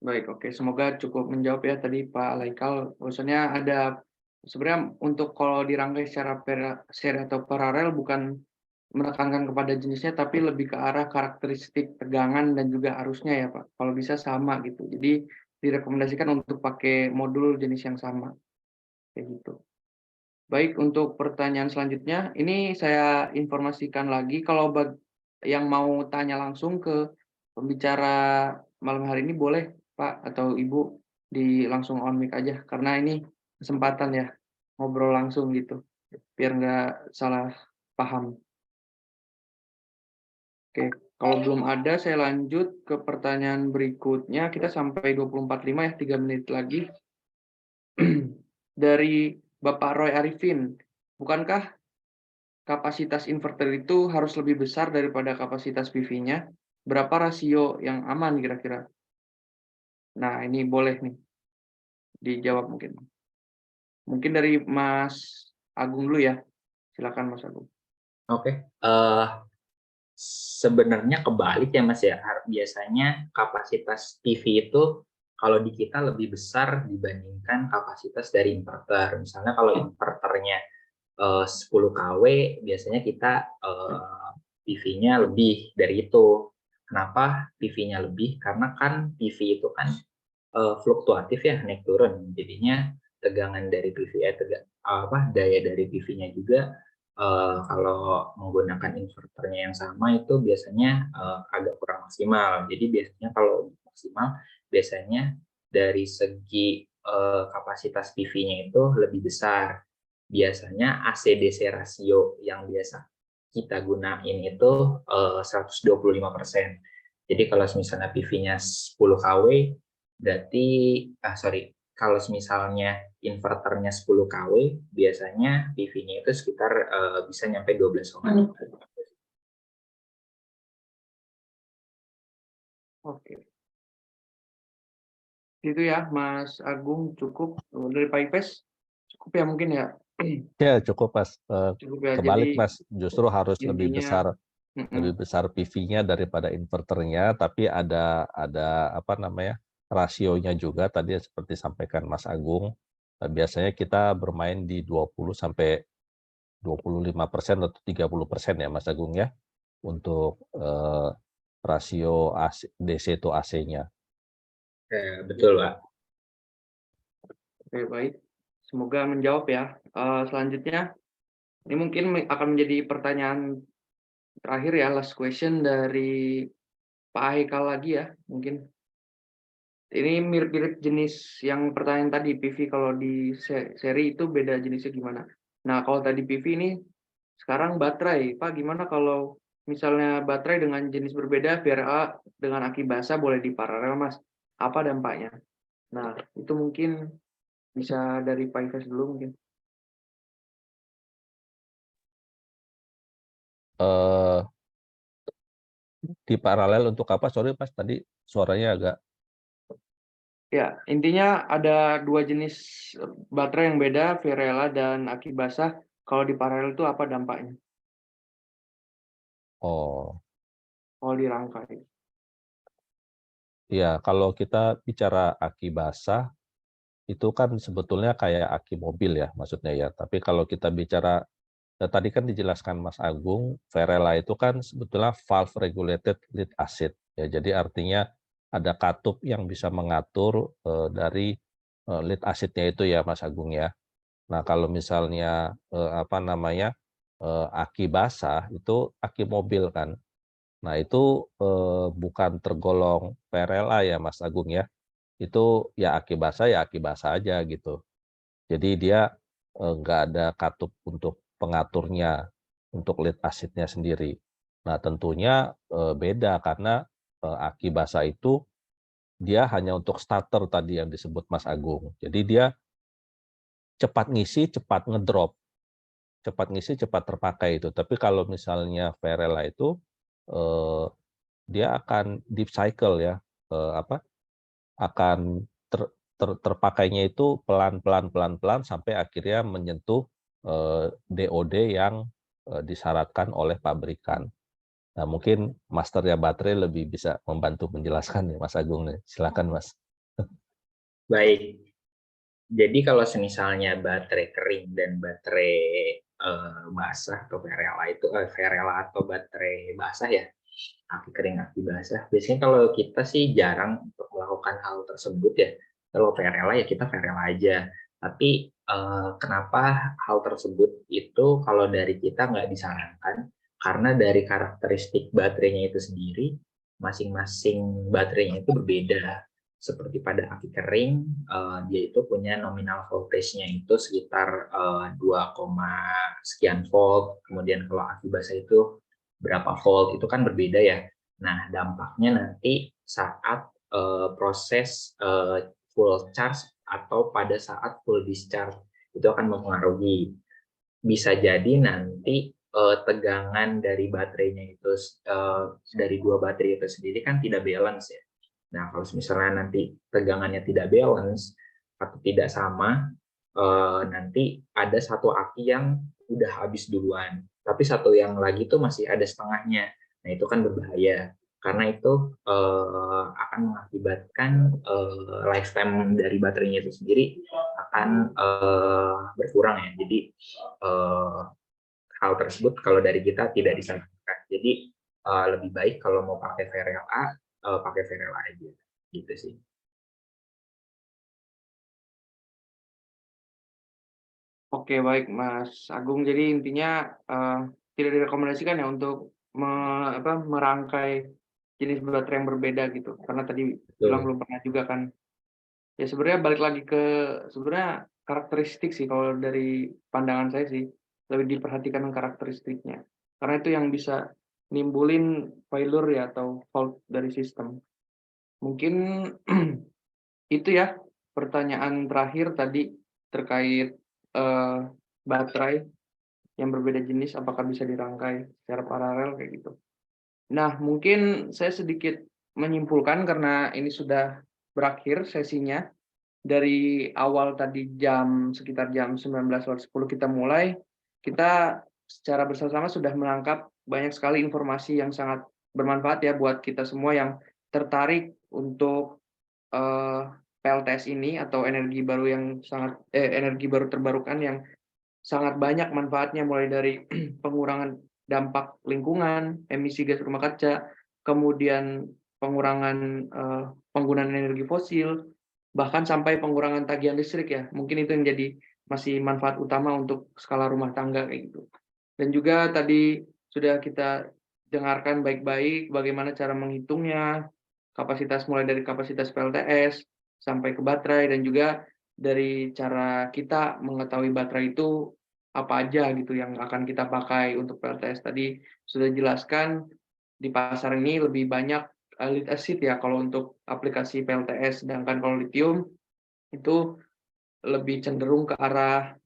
Baik, oke. Semoga cukup menjawab ya tadi Pak Laikal. Maksudnya ada sebenarnya untuk kalau dirangkai secara seri atau paralel bukan menekankan kepada jenisnya, tapi lebih ke arah karakteristik tegangan dan juga arusnya ya Pak. Kalau bisa sama gitu. Jadi direkomendasikan untuk pakai modul jenis yang sama. Kayak gitu. Baik, untuk pertanyaan selanjutnya, ini saya informasikan lagi kalau yang mau tanya langsung ke pembicara malam hari ini boleh Pak atau Ibu langsung on mic aja, karena ini kesempatan ya ngobrol langsung gitu, biar nggak salah paham. Oke, kalau belum ada saya lanjut ke pertanyaan berikutnya. Kita sampai 24.5 ya, 3 menit lagi. Dari Bapak Roy Arifin, bukankah kapasitas inverter itu harus lebih besar daripada kapasitas PV-nya? Berapa rasio yang aman kira-kira? Nah, ini boleh nih dijawab mungkin. Mungkin dari Mas Agung dulu ya. Silakan Mas Agung. Oke. Sebenarnya kebalik ya Mas ya. Biasanya kapasitas PV itu kalau di kita lebih besar dibandingkan kapasitas dari inverter. Misalnya kalau inverternya 10 kW, biasanya kita PV-nya lebih dari itu. Kenapa PV-nya lebih? Karena kan PV itu kan fluktuatif ya, naik turun. Jadinya tegangan dari PV, daya dari PV-nya juga kalau menggunakan inverternya yang sama itu biasanya agak kurang maksimal. Jadi biasanya kalau maksimal, biasanya dari segi kapasitas PV-nya itu lebih besar. Biasanya AC/DC rasio yang biasa kita gunain itu 125%. Jadi kalau misalnya PV-nya 10 kW, berarti, kalau misalnya inverternya 10 kW, biasanya PV-nya itu sekitar bisa nyampe 12 ohm. Oke. Itu ya, Mas Agung, cukup. Dari Pak Ives, cukup ya mungkin ya? Ya cukup Mas. Cukup ya, Kebalik jadi Mas, justru harus lebih intinya besar PV-nya daripada inverternya, tapi ada apa namanya, rasionya juga tadi seperti sampaikan Mas Agung. Biasanya kita bermain di 20 sampai 25% atau 30% ya Mas Agung ya, untuk rasio DC to AC-nya. Betul, Pak. Oke, baik. Semoga menjawab ya. Selanjutnya, ini mungkin akan menjadi pertanyaan terakhir ya, last question dari Pak Haikal lagi ya, mungkin. Ini mirip-mirip jenis yang pertanyaan tadi, PV kalau di seri itu beda jenisnya gimana? Nah, kalau tadi PV ini, sekarang baterai. Pak, gimana kalau misalnya baterai dengan jenis berbeda, VRA dengan aki basah boleh diparalel, Mas? Apa dampaknya? Nah, itu mungkin bisa dari Pak Ives dulu mungkin. Di paralel untuk apa? Sorry Mas, tadi suaranya agak. Ya, intinya ada dua jenis baterai yang beda, VRLA dan aki basah. Kalau di paralel itu apa dampaknya? Oh, Kalau dirangkai. ya kalau kita bicara aki basah, itu kan sebetulnya kayak aki mobil ya maksudnya ya. Tapi kalau kita bicara, tadi kan dijelaskan Mas Agung, Varela itu kan sebetulnya valve regulated lead acid. Ya, jadi artinya ada katup yang bisa mengatur dari lead acidnya itu ya Mas Agung ya. Nah kalau misalnya apa namanya aki basah itu aki mobil kan. Nah itu bukan tergolong VRLA ya Mas Agung ya. Itu ya aki basah aja gitu. Jadi dia nggak ada katup untuk pengaturnya, untuk lead acidnya sendiri. Nah tentunya beda karena aki basah itu dia hanya untuk starter tadi yang disebut Mas Agung. Jadi dia cepat ngisi, cepat ngedrop. Cepat ngisi, cepat terpakai itu. Tapi kalau misalnya VRLA itu dia akan deep cycle ya, akan terpakainya itu pelan-pelan sampai akhirnya menyentuh DOD yang disyaratkan oleh pabrikan. Nah, mungkin masternya baterai lebih bisa membantu menjelaskan ya, Mas Agung nih. Silakan, Mas. Baik. Jadi kalau misalnya baterai kering dan baterai basah atau VRLA atau baterai basah ya, aki kering, aki basah. Biasanya kalau kita sih jarang untuk melakukan hal tersebut ya. Kalau VRLA ya kita VRLA aja. Tapi kenapa hal tersebut itu kalau dari kita nggak disarankan? Karena dari karakteristik baterainya itu sendiri, masing-masing baterainya itu berbeda. Seperti pada aki kering, dia itu punya nominal voltage-nya itu sekitar 2, sekian volt. Kemudian kalau aki basah itu berapa volt, itu kan berbeda ya. Nah, dampaknya nanti saat proses full charge atau pada saat full discharge itu akan mempengaruhi. Bisa jadi nanti tegangan dari baterainya itu dari dua baterai itu sendiri kan tidak balance ya. Nah, kalau misalnya nanti tegangannya tidak balance atau tidak sama, nanti ada satu aki yang udah habis duluan, tapi satu yang lagi tuh masih ada setengahnya. Nah, itu kan berbahaya. Karena itu akan mengakibatkan lifetime dari baterainya itu sendiri akan berkurang ya. Jadi hal tersebut kalau dari kita tidak disarankan. Jadi lebih baik kalau mau pakai VRLA, pakai VRLA aja, gitu sih. Oke, baik Mas Agung. Jadi intinya tidak direkomendasikan ya untuk merangkai jenis baterai yang berbeda gitu. Karena tadi bilang belum pernah juga kan. Ya sebenarnya balik lagi ke sebenarnya karakteristik sih kalau dari pandangan saya sih lebih diperhatikan karakteristiknya. Karena itu yang bisa nimbulin failure ya atau fault dari sistem. Mungkin itu ya pertanyaan terakhir tadi terkait baterai yang berbeda jenis apakah bisa dirangkai secara paralel kayak gitu. Nah, mungkin saya sedikit menyimpulkan karena ini sudah berakhir sesinya. Dari awal tadi sekitar jam 19.10 kita mulai, kita secara bersama-sama sudah menangkap banyak sekali informasi yang sangat bermanfaat ya buat kita semua yang tertarik untuk PLTS ini atau energi baru terbarukan yang sangat banyak manfaatnya mulai dari pengurangan dampak lingkungan, emisi gas rumah kaca, kemudian pengurangan penggunaan energi fosil, bahkan sampai pengurangan tagihan listrik ya. Mungkin itu yang jadi masih manfaat utama untuk skala rumah tangga kayak gitu. Dan juga tadi sudah kita dengarkan baik-baik bagaimana cara menghitungnya, kapasitas mulai dari kapasitas PLTS sampai ke baterai dan juga dari cara kita mengetahui baterai itu apa aja gitu yang akan kita pakai untuk PLTS. Tadi sudah jelaskan di pasar ini lebih banyak lead acid ya kalau untuk aplikasi PLTS, sedangkan kalau lithium itu lebih cenderung ke arah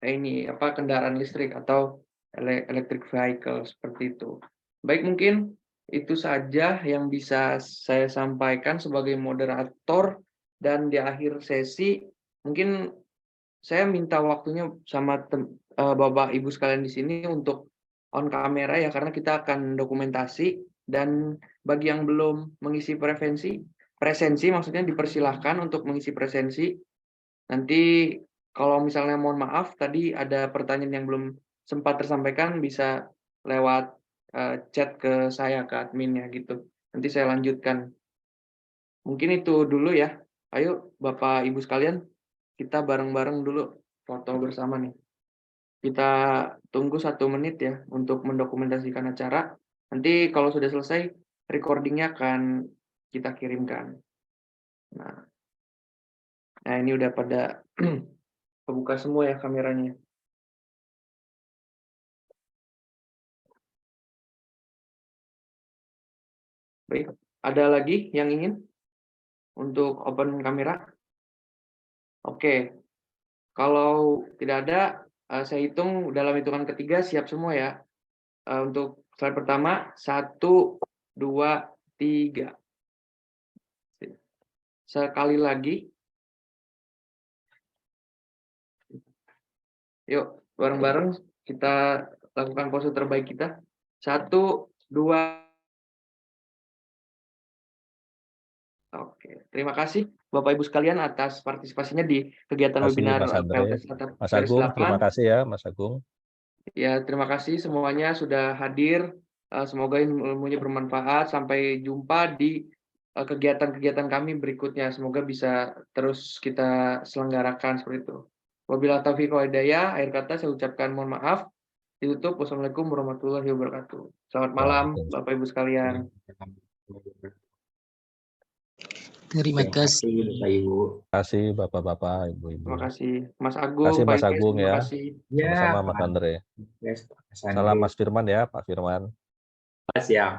kendaraan listrik atau electric vehicle seperti itu. Baik, mungkin itu saja yang bisa saya sampaikan sebagai moderator, dan di akhir sesi mungkin saya minta waktunya sama Bapak Ibu sekalian di sini untuk on kamera ya karena kita akan dokumentasi, dan bagi yang belum mengisi presensi maksudnya dipersilahkan untuk mengisi presensi. Nanti kalau misalnya mohon maaf tadi ada pertanyaan yang belum sempat tersampaikan bisa lewat chat ke saya ke adminnya gitu. Nanti saya lanjutkan. Mungkin itu dulu ya. Ayo Bapak Ibu sekalian, kita bareng-bareng dulu foto bersama nih. Kita tunggu 1 menit ya untuk mendokumentasikan acara. Nanti kalau sudah selesai, recordingnya akan kita kirimkan. Nah ini udah pada kebuka semua ya kameranya. Baik, ada lagi yang ingin untuk open kamera? Oke, kalau tidak ada, saya hitung dalam hitungan ketiga siap semua ya. Untuk slide pertama, 1, 2, 3. Sekali lagi. Yuk, bareng-bareng kita lakukan pose terbaik kita. 1, 2. Oke, terima kasih Bapak Ibu sekalian atas partisipasinya di kegiatan Terima kasih webinar Mas Andre. PLTS Startup Mas Series Agung, 8. terima kasih ya Mas Agung. Ya, terima kasih semuanya sudah hadir. Semoga ilmunya bermanfaat. Sampai jumpa di kegiatan-kegiatan kami berikutnya. Semoga bisa terus kita selenggarakan seperti itu. Wabillahi taufiq wal hidayah. Akhir kata saya ucapkan mohon maaf. Ditutup. Wassalamualaikum warahmatullahi wabarakatuh. Selamat malam Bapak Ibu sekalian. Terima kasih. Bapak Ibu. Terima kasih Bapak-bapak, Ibu-ibu. Terima kasih Mas Terima Agung, kasih Pak Mas Ives, Agung terima ya. kasih. Sama-sama Mas Pak Andre. Yes, Mas Salam Andre. Mas Firman ya, Pak Firman. Siap.